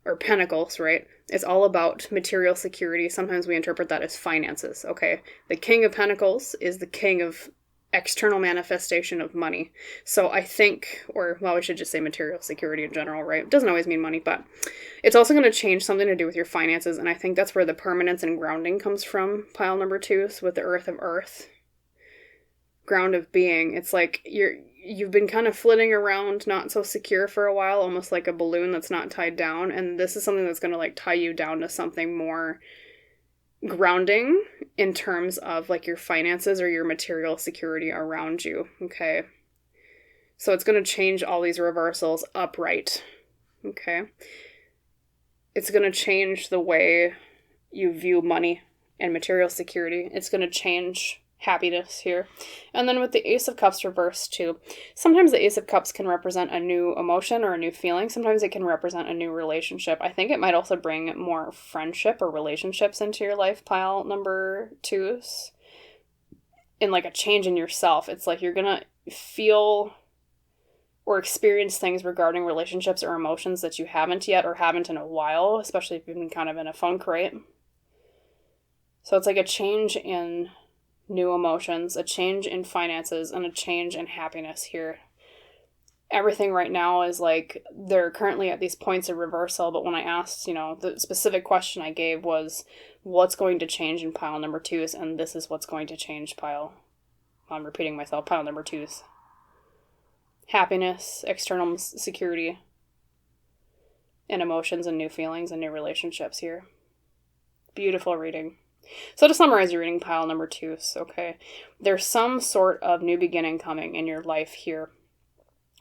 or pentacles, right, it's all about material security. Sometimes we interpret that as finances, okay? The King of Pentacles is the king of external manifestation of money. So I think, or, well, we should just say material security in general, right? It doesn't always mean money, but it's also going to change something to do with your finances, and I think that's where the permanence and grounding comes from, pile number 2, so with the Earth of Earth. Ground of being. It's like you've been kind of flitting around not so secure for a while, almost like a balloon that's not tied down, and this is something that's going to like tie you down to something more grounding in terms of like your finances or your material security around you. Okay. So it's going to change all these reversals upright. Okay. It's going to change the way you view money and material security. It's going to change happiness here. And then with the Ace of Cups reversed too, sometimes the Ace of Cups can represent a new emotion or a new feeling. Sometimes it can represent a new relationship. I think it might also bring more friendship or relationships into your life, pile number 2s. And like a change in yourself. It's like you're going to feel or experience things regarding relationships or emotions that you haven't yet or haven't in a while, especially if you've been kind of in a funk, right? So it's like a change in new emotions, a change in finances, and a change in happiness here. Everything right now is like, they're currently at these points of reversal, but when I asked, the specific question I gave was, what's going to change in pile number 2s, and this is what's going to change I'm repeating myself, pile number 2s. Happiness, external security, and emotions and new feelings and new relationships here. Beautiful reading. So to summarize your reading, pile number 2s, okay, there's some sort of new beginning coming in your life here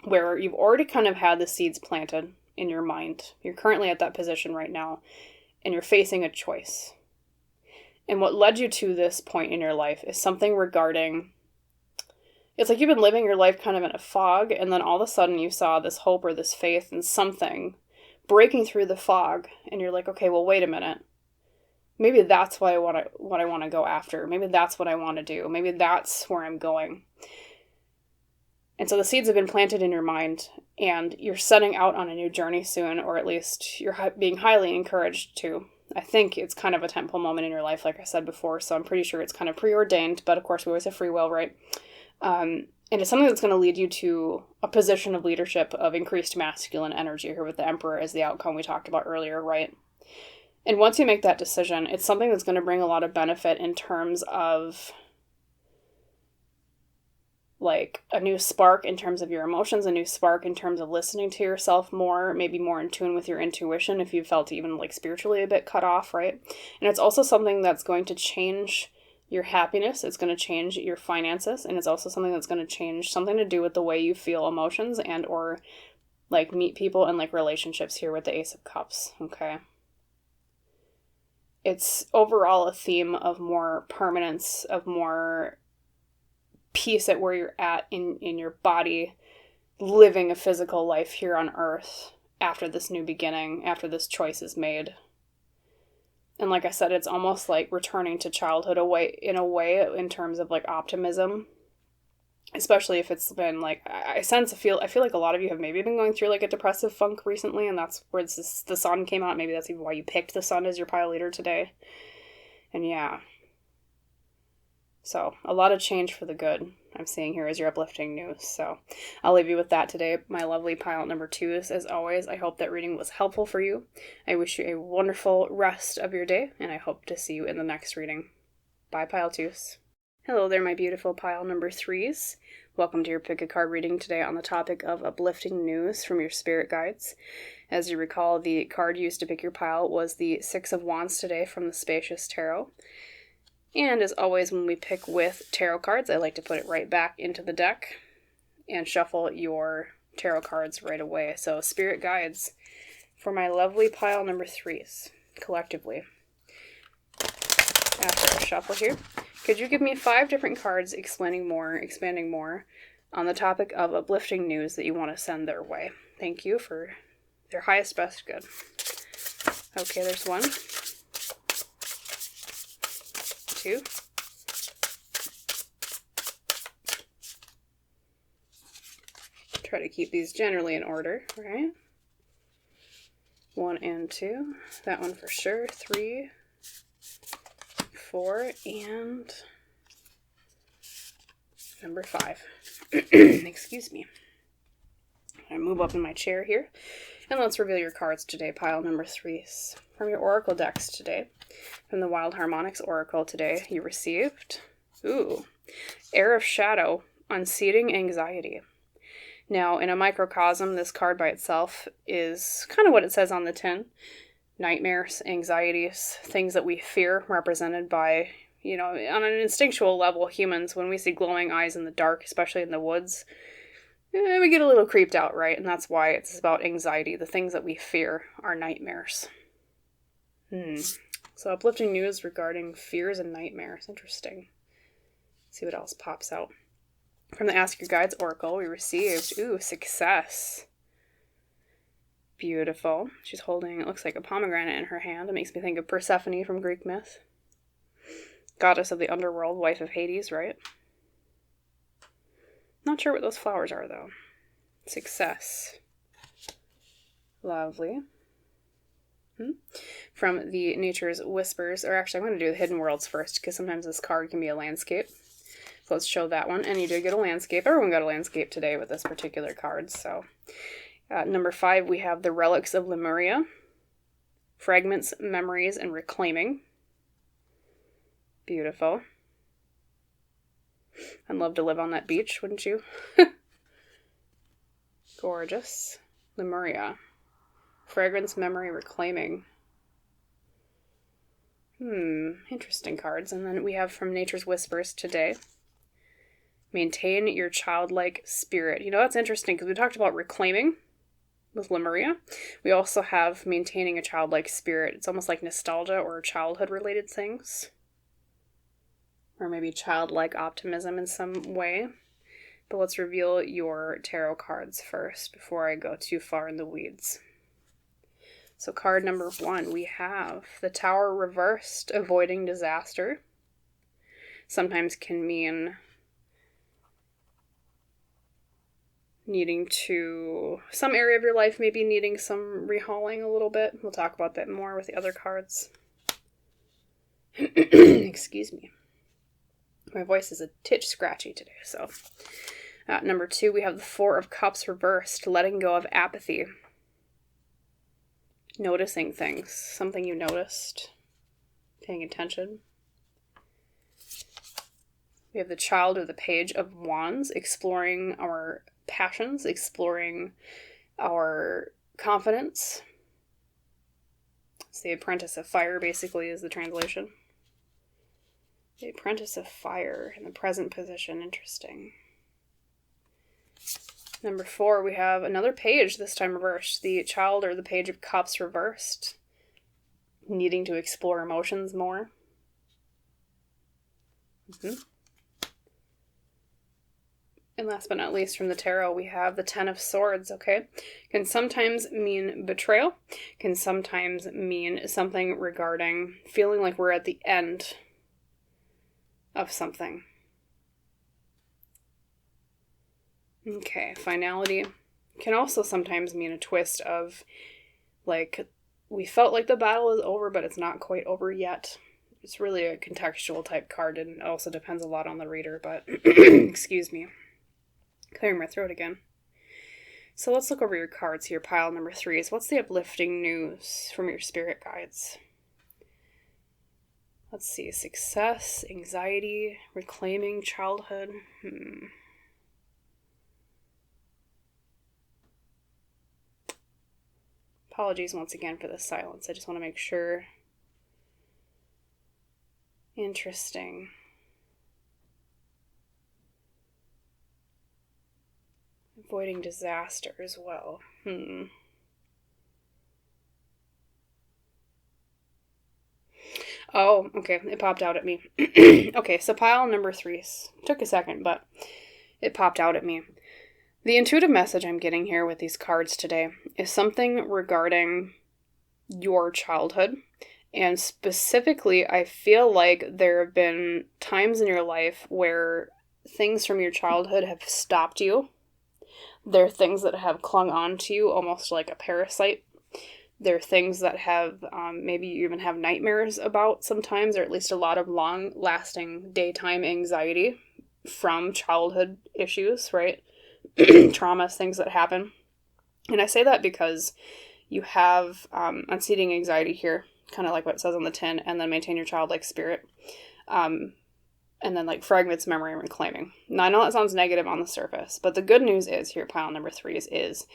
where you've already kind of had the seeds planted in your mind. You're currently at that position right now, and you're facing a choice. And what led you to this point in your life is something regarding, it's like you've been living your life kind of in a fog, and then all of a sudden you saw this hope or this faith in something breaking through the fog, and you're like, okay, well, wait a minute. Maybe that's what I want to go after. Maybe that's what I want to do. Maybe that's where I'm going. And so the seeds have been planted in your mind, and you're setting out on a new journey soon, or at least you're being highly encouraged to. I think it's kind of a tentpole moment in your life, like I said before, so I'm pretty sure it's kind of preordained, but of course we always have free will, right? And it's something that's going to lead you to a position of leadership, of increased masculine energy here with the Emperor as the outcome we talked about earlier, right? And once you make that decision, it's something that's going to bring a lot of benefit in terms of like a new spark in terms of your emotions, a new spark in terms of listening to yourself more, maybe more in tune with your intuition if you felt even like spiritually a bit cut off, right? And it's also something that's going to change your happiness. It's going to change your finances, and it's also something that's going to change something to do with the way you feel emotions and or like meet people and like relationships here with the Ace of Cups, okay? It's overall a theme of more permanence, of more peace at where you're at in your body, living a physical life here on Earth after this new beginning, after this choice is made. And like I said, it's almost like returning to childhood in a way in terms of like optimism, especially if it's been like, I feel like a lot of you have maybe been going through like a depressive funk recently, and that's where the sun came out. Maybe that's even why you picked the sun as your pile leader today. And yeah. So a lot of change for the good I'm seeing here as your uplifting news. So I'll leave you with that today, my lovely pile number 2s. As always, I hope that reading was helpful for you. I wish you a wonderful rest of your day, and I hope to see you in the next reading. Bye, pile 2s. Hello there, my beautiful pile number 3s. Welcome to your pick a card reading today on the topic of uplifting news from your spirit guides. As you recall, the card used to pick your pile was the 6 of Wands today from the Spacious Tarot. And as always, when we pick with tarot cards, I like to put it right back into the deck and shuffle your tarot cards right away. So spirit guides for my lovely pile number 3s, collectively. After a shuffle here, could you give me 5 different cards expanding more on the topic of uplifting news that you want to send their way? Thank you for their highest best good. Okay, there's 1. 2. Try to keep these generally in order, right? 1 and 2. That one for sure. 3, 4, and number 5. Excuse me. I move up in my chair here. And let's reveal your cards today, pile number 3s. From your oracle decks today, from the Wild Harmonics Oracle today, you received, Air of Shadow, Unseating Anxiety. Now, in a microcosm, this card by itself is kind of what it says on the tin. nightmares, anxieties, things that we fear, represented by, you know, on an instinctual level, humans, when we see glowing eyes in the dark, especially in the woods, we get a little creeped out, right? And that's why it's about anxiety. The things that we fear are nightmares. So uplifting news regarding fears and nightmares. Interesting. Let's see what else pops out. From the Ask Your Guides Oracle, we received, success. Beautiful. She's holding, it looks like a pomegranate in her hand. It makes me think of Persephone from Greek myth. Goddess of the underworld, wife of Hades, right? Not sure what those flowers are, though. Success. Lovely. From the Nature's Whispers, or actually I'm going to do the Hidden Worlds first, because sometimes this card can be a landscape. So let's show that one. And you did get a landscape. Everyone got a landscape today with this particular card. So number 5, we have the Relics of Lemuria. Fragments, Memories, and Reclaiming. Beautiful. I'd love to live on that beach, wouldn't you? Gorgeous. Lemuria. Fragrance, Memory, Reclaiming. Interesting cards. And then we have from Nature's Whispers today. Maintain your childlike spirit. You know, that's interesting because we talked about reclaiming with Lemuria. We also have maintaining a childlike spirit. It's almost like nostalgia or childhood related things. Or maybe childlike optimism in some way. But let's reveal your tarot cards first before I go too far in the weeds. So card number 1, we have the Tower reversed, avoiding disaster. Sometimes can mean needing to, some area of your life maybe needing some rehauling a little bit. We'll talk about that more with the other cards. Excuse me. My voice is a titch scratchy today, so. Number 2, we have the 4 of Cups reversed, letting go of apathy. Noticing things, something you noticed, paying attention. We have the Child or the Page of Wands, exploring our passions, exploring our confidence. It's the Apprentice of Fire, basically, is the translation. The Apprentice of Fire in the present position. Interesting. Number 4, we have another page, this time reversed. The Child or the Page of Cups reversed. Needing to explore emotions more. And last but not least, from the tarot, we have the 10 of Swords, okay? Can sometimes mean betrayal. Can sometimes mean something regarding feeling like we're at the end of something. Okay, finality can also sometimes mean a twist of, like, we felt like the battle is over, but it's not quite over yet. It's really a contextual type card, and it also depends a lot on the reader, but excuse me. Clearing my throat again. So let's look over your cards here. Pile number 3 is, what's the uplifting news from your spirit guides? Let's see. Success, anxiety, reclaiming childhood. Apologies once again for the silence. I just want to make sure. Interesting. Avoiding disaster as well. Oh, okay. It popped out at me. Okay, so pile number 3. Took a second, but it popped out at me. The intuitive message I'm getting here with these cards today is something regarding your childhood. And specifically, I feel like there have been times in your life where things from your childhood have stopped you. There are things that have clung on to you almost like a parasite. There are things that have, maybe you even have nightmares about sometimes, or at least a lot of long-lasting daytime anxiety from childhood issues, right? Traumas, things that happen. And I say that because you have unseating anxiety here, kind of like what it says on the tin, and then maintain your childlike spirit. And then like fragments, memory, and reclaiming. Now, I know that sounds negative on the surface, but the good news is here, pile number 3 is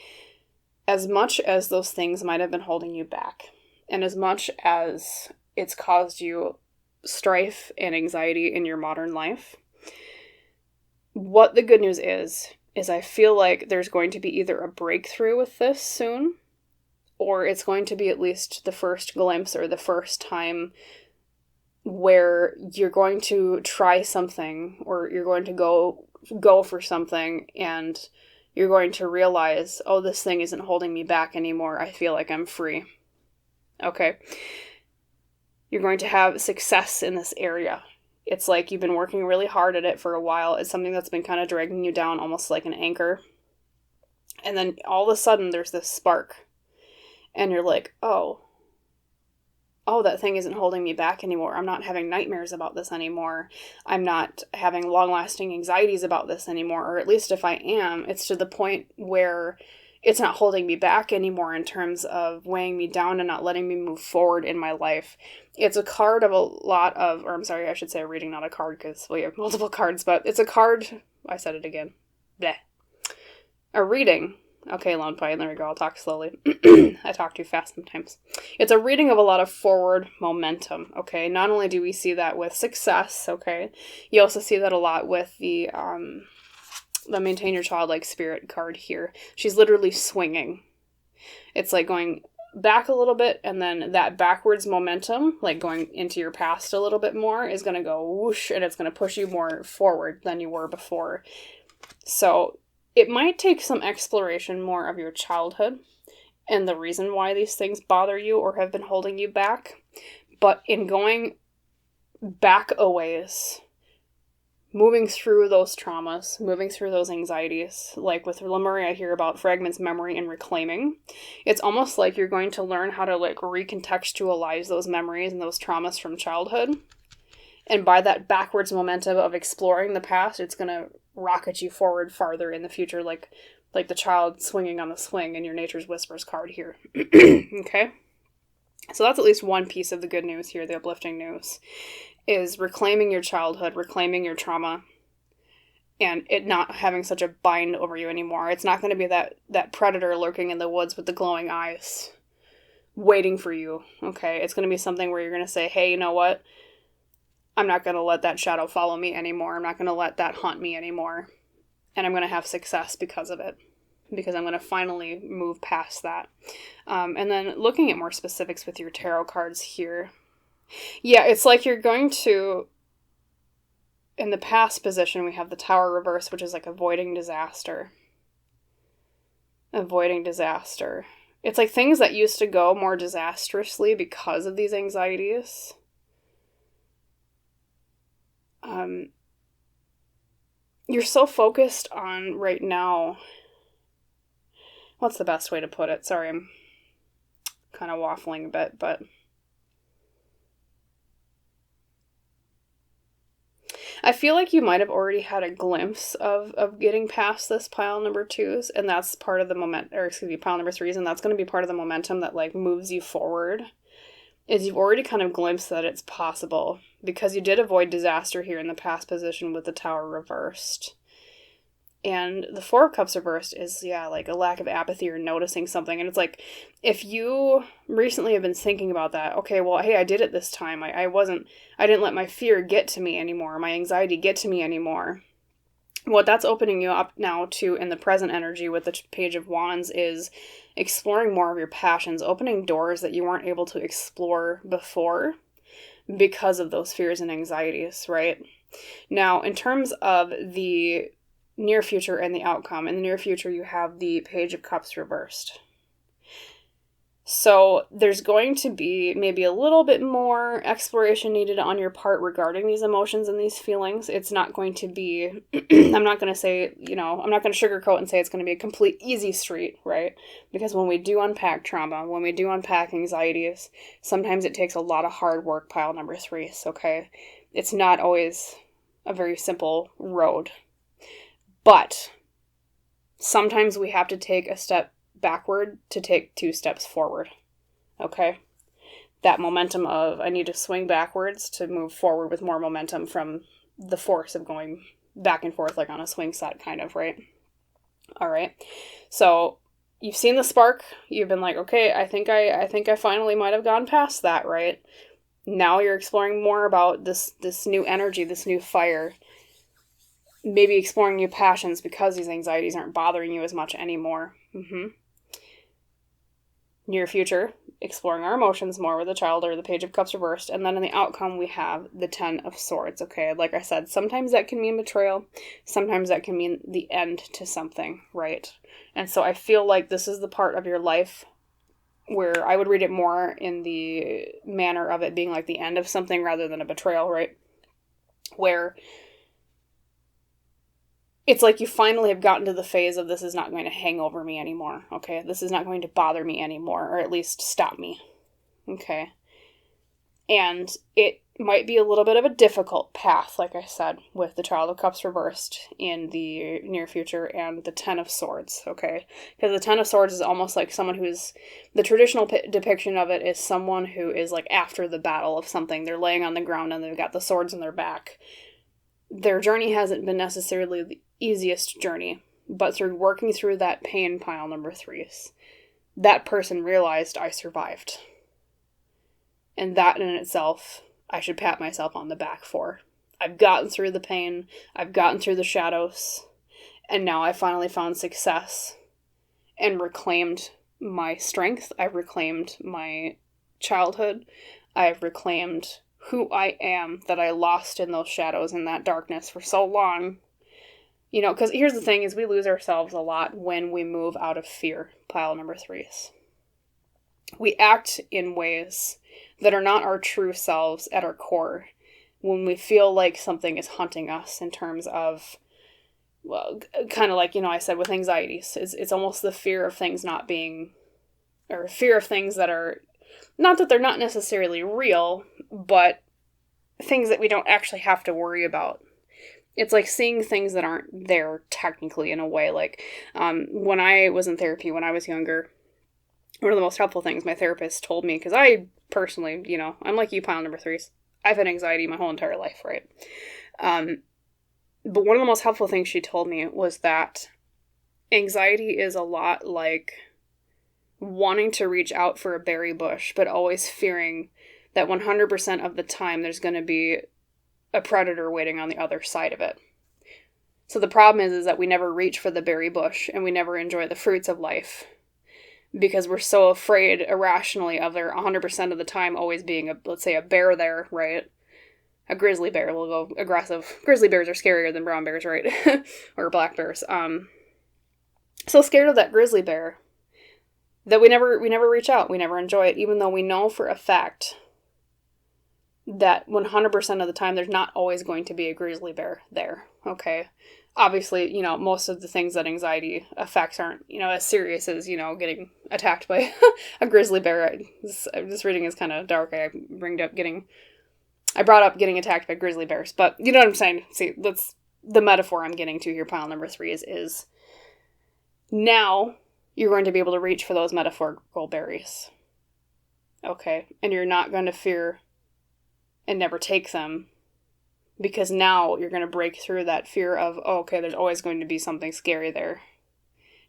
as much as those things might have been holding you back, And as much as it's caused you strife and anxiety in your modern life, what the good news is I feel like there's going to be either a breakthrough with this soon, or it's going to be at least the first glimpse or the first time where you're going to try something, or you're going to go for something, and you're going to realize, oh, this thing isn't holding me back anymore. I feel like I'm free. Okay. You're going to have success in this area. It's like you've been working really hard at it for a while. It's something that's been kind of dragging you down, almost like an anchor. And then all of a sudden there's this spark. And you're like, oh, that thing isn't holding me back anymore. I'm not having nightmares about this anymore. I'm not having long-lasting anxieties about this anymore. Or at least if I am, it's to the point where it's not holding me back anymore in terms of weighing me down and not letting me move forward in my life. It's a card of I should say a reading, not a card, because we have multiple cards, but it's a card, I said it again, bleh. A reading. Okay, Lone Pine, there we go, I'll talk slowly. I talk too fast sometimes. It's a reading of a lot of forward momentum, okay? Not only do we see that with success, okay? You also see that a lot with the Maintain Your Childlike Spirit card here. She's literally swinging. It's like going back a little bit, and then that backwards momentum, like going into your past a little bit more, is going to go whoosh, and it's going to push you more forward than you were before. So it might take some exploration more of your childhood and the reason why these things bother you or have been holding you back. But in going back a ways, moving through those traumas, moving through those anxieties, like with Lemuria, I hear about fragments, memory, and reclaiming. It's almost like you're going to learn how to like recontextualize those memories and those traumas from childhood. And by that backwards momentum of exploring the past, it's going to rocket you forward farther in the future, like the child swinging on the swing in your Nature's Whispers card here. Okay? So that's at least one piece of the good news here, the uplifting news, is reclaiming your childhood, reclaiming your trauma, and it not having such a bind over you anymore. It's not going to be that predator lurking in the woods with the glowing eyes waiting for you, okay? It's going to be something where you're going to say, hey, you know what? I'm not going to let that shadow follow me anymore. I'm not going to let that haunt me anymore. And I'm going to have success because of it. Because I'm going to finally move past that. And then looking at more specifics with your tarot cards here. Yeah, it's like you're going to... In the past position, we have the Tower reverse, which is like avoiding disaster. Avoiding disaster. It's like things that used to go more disastrously because of these anxieties. You're so focused on right now. What's the best way to put it? Sorry, I'm kind of waffling a bit, but I feel like you might have already had a glimpse of getting past this pile number 2s, and that's part of the pile number 3s, and that's going to be part of the momentum that like moves you forward. Is you've already kind of glimpsed that it's possible, because you did avoid disaster here in the past position with the Tower reversed. And the Four of Cups reversed is, like a lack of apathy or noticing something. And it's like, if you recently have been thinking about that, okay, well, hey, I did it this time. I didn't let my fear get to me anymore, my anxiety get to me anymore. What that's opening you up now to in the present energy with the Page of Wands is exploring more of your passions, opening doors that you weren't able to explore before because of those fears and anxieties, right? Now, in terms of the near future and the outcome, in the near future you have the Page of Cups reversed. So there's going to be maybe a little bit more exploration needed on your part regarding these emotions and these feelings. It's not going to be, I'm not going to say, I'm not going to sugarcoat and say it's going to be a complete easy street, right? Because when we do unpack trauma, when we do unpack anxieties, sometimes it takes a lot of hard work, pile number 3s, okay? It's not always a very simple road. But sometimes we have to take a step backward to take 2 steps forward, okay? That momentum of I need to swing backwards to move forward with more momentum from the force of going back and forth like on a swing set kind of, right? All right. So you've seen the spark. You've been like, okay, I think I finally might have gone past that, right? Now you're exploring more about this new energy, this new fire. Maybe exploring new passions because these anxieties aren't bothering you as much anymore. Near future, exploring our emotions more with the Child or the Page of Cups reversed. And then in the outcome, we have the Ten of Swords, okay? Like I said, sometimes that can mean betrayal. Sometimes that can mean the end to something, right? And so I feel like this is the part of your life where I would read it more in the manner of it being like the end of something rather than a betrayal, right? Where it's like you finally have gotten to the phase of this is not going to hang over me anymore, okay? This is not going to bother me anymore, or at least stop me, okay? And it might be a little bit of a difficult path, like I said, with the Child of Cups reversed in the near future and the Ten of Swords, okay? Because the Ten of Swords is almost like someone who's, the traditional depiction of it is someone who is like after the battle of something. They're laying on the ground and they've got the swords in their back. Their journey hasn't been necessarily the easiest journey, but through working through that pain, pile number 3s, that person realized, I survived. And that in itself, I should pat myself on the back for. I've gotten through the pain, I've gotten through the shadows, and now I finally found success and reclaimed my strength. I've reclaimed my childhood. I've reclaimed who I am that I lost in those shadows and that darkness for so long. You know, because here's the thing is we lose ourselves a lot when we move out of fear, pile number 3s. We act in ways that are not our true selves at our core when we feel like something is hunting us in terms of, well, kind of like, you know, I said with anxieties. It's almost the fear of things not being, or fear of things that are, not that they're not necessarily real, but things that we don't actually have to worry about. It's like seeing things that aren't there technically in a way. Like when I was in therapy when I was younger, one of the most helpful things my therapist told me, because I personally, you know, I'm like you, pile number 3s. I've had anxiety my whole entire life, right? But one of the most helpful things she told me was that anxiety is a lot like wanting to reach out for a berry bush, but always fearing that 100% of the time there's going to be a predator waiting on the other side of it. So the problem is that we never reach for the berry bush and we never enjoy the fruits of life because we're so afraid irrationally of there 100% of the time always being let's say a bear there, right? A grizzly bear will go aggressive. Grizzly bears are scarier than brown bears, right? Or black bears. So scared of that grizzly bear that we never reach out. We never enjoy it, even though we know for a fact that 100% of the time there's not always going to be a grizzly bear there, okay? Obviously, you know, most of the things that anxiety affects aren't, you know, as serious as, you know, getting attacked by a grizzly bear. This reading is kind of dark. I brought up getting attacked by grizzly bears, but you know what I'm saying? See, that's the metaphor I'm getting to here, pile number 3 is now you're going to be able to reach for those metaphorical berries, okay? And you're not going to fear and never take them because now you're going to break through that fear of, oh, okay, there's always going to be something scary there.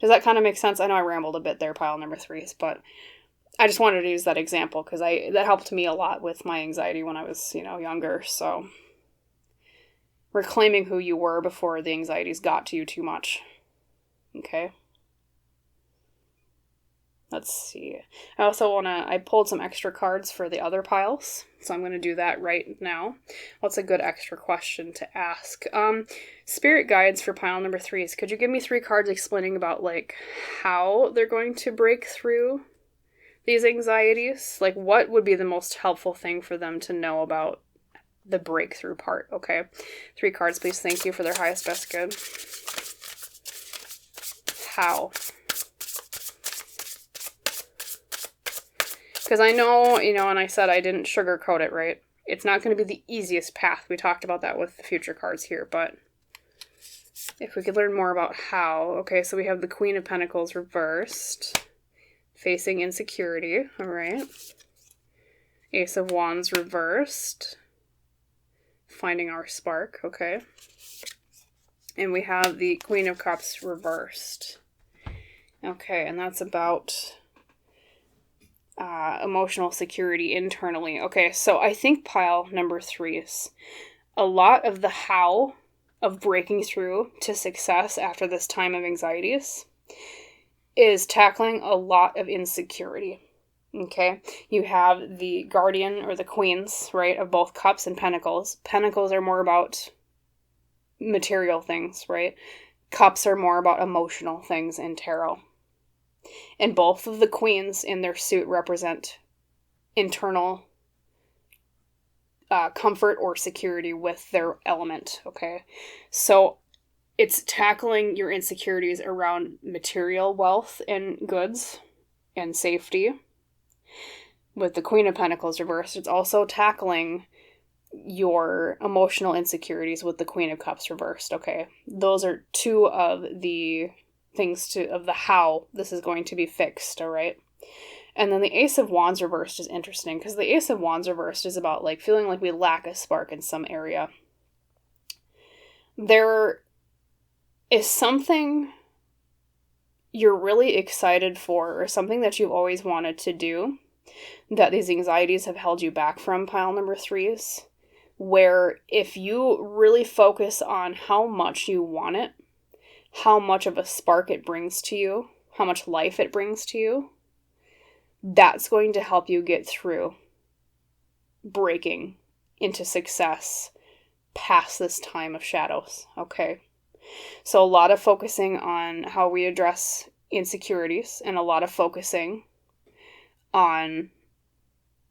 Does that kind of make sense? I know I rambled a bit there, pile number 3s, but I just wanted to use that example because that helped me a lot with my anxiety when I was, you know, younger. So reclaiming who you were before the anxieties got to you too much. Okay. Let's see. I also I pulled some extra cards for the other piles, so I'm going to do that right now. What's a good extra question to ask? Spirit guides for pile number 3s. Could you give me 3 cards explaining about, like, how they're going to break through these anxieties? Like, what would be the most helpful thing for them to know about the breakthrough part? Okay. 3 cards, please. Thank you for their highest, best good. How? Because I know, you know, and I said I didn't sugarcoat it, right? It's not going to be the easiest path. We talked about that with the future cards here, but if we could learn more about how. Okay, so we have the Queen of Pentacles reversed, facing insecurity, all right. Ace of Wands reversed, finding our spark, okay. And we have the Queen of Cups reversed. Okay, and that's about emotional security internally. Okay, so I think pile number 3 is a lot of the how of breaking through to success after this time of anxieties is tackling a lot of insecurity. Okay, you have the guardian or the queens, right, of both cups and pentacles. Pentacles are more about material things, right? Cups are more about emotional things in tarot. And both of the queens in their suit represent internal comfort or security with their element, okay? So it's tackling your insecurities around material wealth and goods and safety. With the Queen of Pentacles reversed, it's also tackling your emotional insecurities with the Queen of Cups reversed, okay? Those are two of the things of the how this is going to be fixed, all right? And then the Ace of Wands reversed is interesting because the Ace of Wands reversed is about like feeling like we lack a spark in some area. There is something you're really excited for or something that you've always wanted to do that these anxieties have held you back from, pile number 3s, where if you really focus on how much you want it, how much of a spark it brings to you, how much life it brings to you, that's going to help you get through breaking into success past this time of shadows, okay? So a lot of focusing on how we address insecurities and a lot of focusing on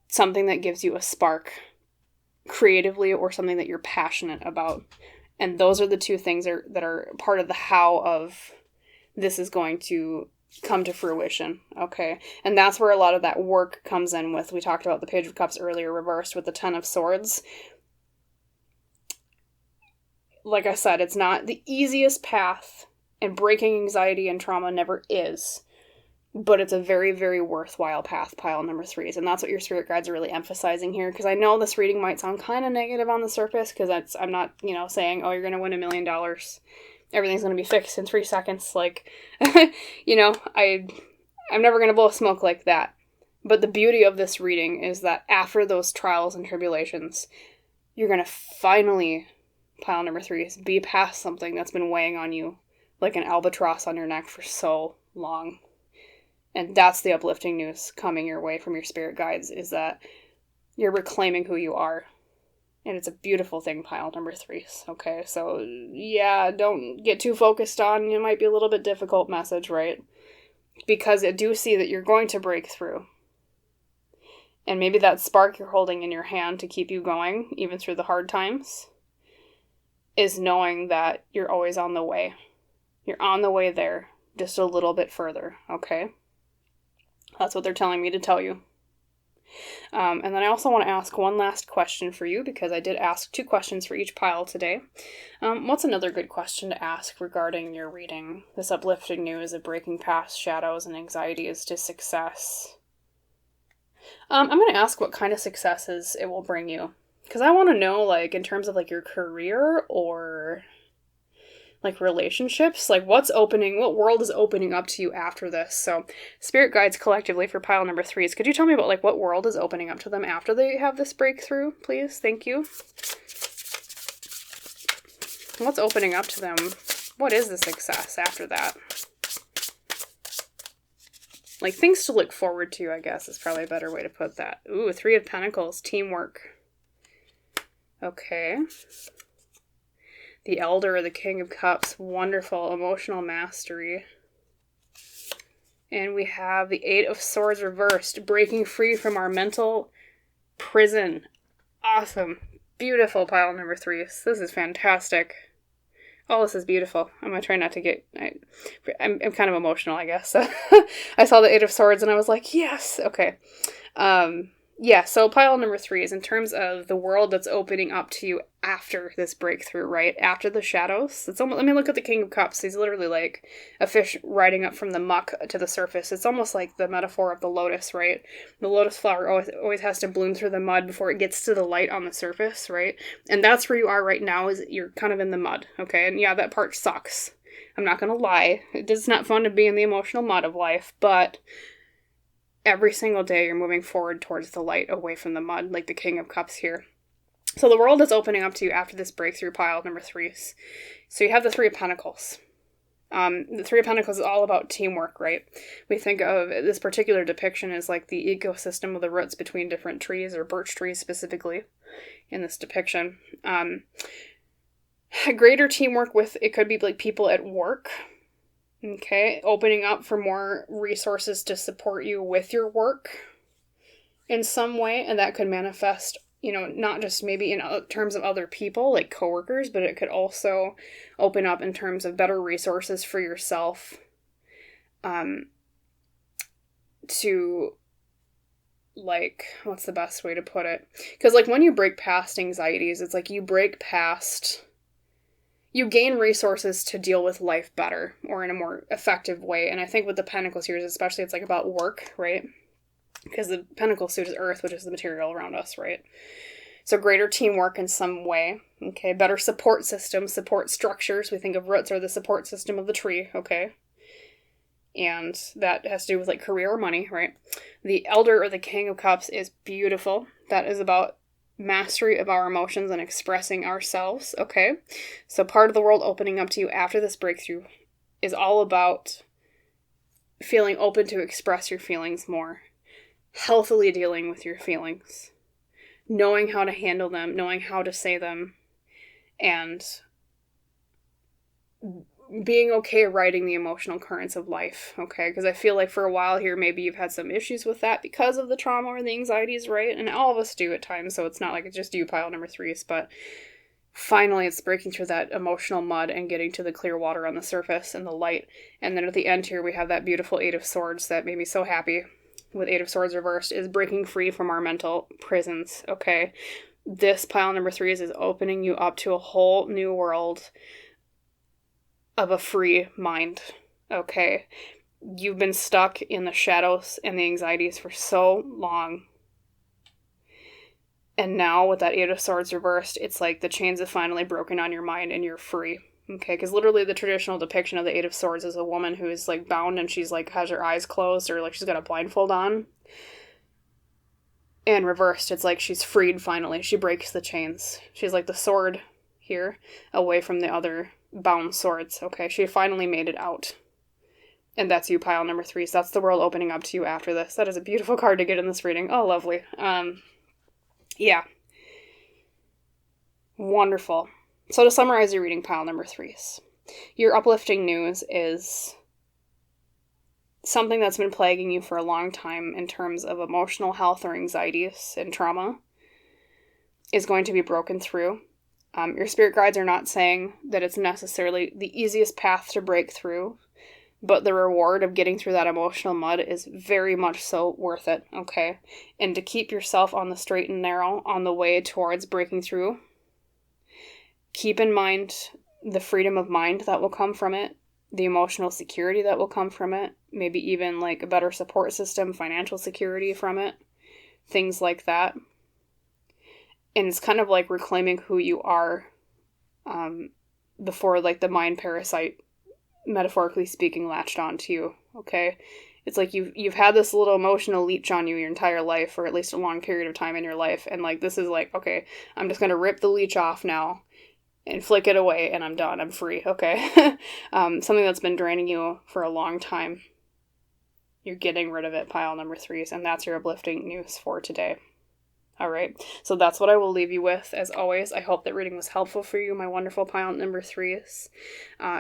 something that gives you a spark creatively or something that you're passionate about. And those are the two things that are part of the how of this is going to come to fruition, okay? And that's where a lot of that work comes in with, we talked about the Page of Cups earlier, reversed with the Ten of Swords. Like I said, it's not the easiest path, and breaking anxiety and trauma never is. But it's a very, very worthwhile path, pile number 3s. And that's what your spirit guides are really emphasizing here. Because I know this reading might sound kind of negative on the surface. Because I'm not, saying, oh, you're going to win $1 million. Everything's going to be fixed in 3 seconds. Like, I'm never going to blow smoke like that. But the beauty of this reading is that after those trials and tribulations, you're going to finally, pile number 3s, be past something that's been weighing on you like an albatross on your neck for so long. And that's the uplifting news coming your way from your spirit guides, is that you're reclaiming who you are. And it's a beautiful thing, pile number 3s, okay? So, yeah, don't get too focused on, it might be a little bit difficult message, right? Because I do see that you're going to break through. And maybe that spark you're holding in your hand to keep you going, even through the hard times, is knowing that you're always on the way. You're on the way there, just a little bit further, okay? That's what they're telling me to tell you. And then I also want to ask one last question for you, because I did ask 2 questions for each pile today. What's another good question to ask regarding your reading? This uplifting news of breaking past shadows and anxieties to success. I'm going to ask what kind of successes it will bring you. Because I want to know, like, in terms of, like, your career or like relationships, like what world is opening up to you after this. So spirit guides collectively for pile number 3s, could you tell me about like what world is opening up to them after they have this breakthrough, please? Thank you. What's opening up to them? What is the success after that? Like things to look forward to, I guess, is probably a better way to put that. Ooh, 3 of Pentacles, teamwork. Okay. The Elder or the King of Cups, wonderful, emotional mastery. And we have the 8 of Swords reversed, breaking free from our mental prison. Awesome. Beautiful, pile number 3s. This is fantastic. Oh, this is beautiful. I'm going to try not to get... I'm kind of emotional, I guess. I saw the 8 of Swords and I was like, yes! Okay. Yeah, so pile number 3 is in terms of the world that's opening up to you after this breakthrough, right? After the shadows. It's almost, let me look at the King of Cups. He's literally like a fish riding up from the muck to the surface. It's almost like the metaphor of the lotus, right? The lotus flower always has to bloom through the mud before it gets to the light on the surface, right? And that's where you are right now, is you're kind of in the mud, okay? And yeah, that part sucks. I'm not going to lie. It's not fun to be in the emotional mud of life, but every single day you're moving forward towards the light, away from the mud, like the King of Cups here. So the world is opening up to you after this breakthrough pile, number 3. So you have the Three of Pentacles. The Three of Pentacles is all about teamwork, right? We think of this particular depiction as like the ecosystem of the roots between different trees, or birch trees specifically in this depiction. Greater teamwork with, it could be like people at work, okay? Opening up for more resources to support you with your work in some way, and that could manifest, you know, not just maybe in terms of other people, like coworkers, but it could also open up in terms of better resources for yourself, to, like, what's the best way to put it? Because, like, when you break past anxieties, it's like you gain resources to deal with life better, or in a more effective way. And I think with the Pentacles here, especially, it's like about work, right? Because the Pentacle suit is earth, which is the material around us, right? So greater teamwork in some way, okay? Better support systems, support structures. We think of roots are the support system of the tree, okay? And that has to do with like career or money, right? The Elder or the King of Cups is beautiful. That is about mastery of our emotions and expressing ourselves, okay? So part of the world opening up to you after this breakthrough is all about feeling open to express your feelings more. Healthily dealing with your feelings, knowing how to handle them, knowing how to say them, and being okay riding the emotional currents of life, okay? Because I feel like for a while here, maybe you've had some issues with that because of the trauma or the anxieties, right? And all of us do at times, so it's not like it's just you, pile number 3, but finally it's breaking through that emotional mud and getting to the clear water on the surface and the light. And then at the end here, we have that beautiful Eight of Swords that made me so happy. With Eight of Swords reversed, is breaking free from our mental prisons, okay? This pile number 3 is opening you up to a whole new world of a free mind, okay? You've been stuck in the shadows and the anxieties for so long. And now with that Eight of Swords reversed, it's like the chains have finally broken on your mind and you're free. Okay, because literally the traditional depiction of the Eight of Swords is a woman who is like bound and she's like has her eyes closed, or like she's got a blindfold on. And reversed, it's like she's freed finally. She breaks the chains. She's like the sword here, away from the other bound swords. Okay, she finally made it out. And that's you, pile number 3. So that's the world opening up to you after this. That is a beautiful card to get in this reading. Oh, lovely. Yeah. Wonderful. So to summarize your reading, pile number 3, your uplifting news is something that's been plaguing you for a long time in terms of emotional health or anxieties and trauma is going to be broken through. Your spirit guides are not saying that it's necessarily the easiest path to break through, but the reward of getting through that emotional mud is very much so worth it, okay? And to keep yourself on the straight and narrow on the way towards breaking through, keep in mind the freedom of mind that will come from it, the emotional security that will come from it, maybe even like a better support system, financial security from it, things like that. And it's kind of like reclaiming who you are before like the mind parasite, metaphorically speaking, latched onto you, okay? It's like you've had this little emotional leech on you your entire life, or at least a long period of time in your life, and like this is like, okay, I'm just going to rip the leech off now and flick it away and I'm done. I'm free, okay? Something that's been draining you for a long time. You're getting rid of it, pile number 3, and that's your uplifting news for today. All right, so that's what I will leave you with. As always, I hope that reading was helpful for you, my wonderful pile number 3s.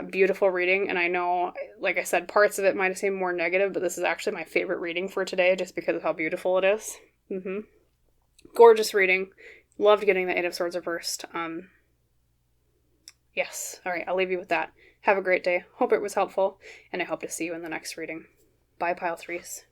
Beautiful reading, and I know, like I said, parts of it might seem more negative, but this is actually my favorite reading for today just because of how beautiful it is. Gorgeous reading. Loved getting the Eight of Swords reversed. Yes. All right, I'll leave you with that. Have a great day. Hope it was helpful, and I hope to see you in the next reading. Bye, pile 3s.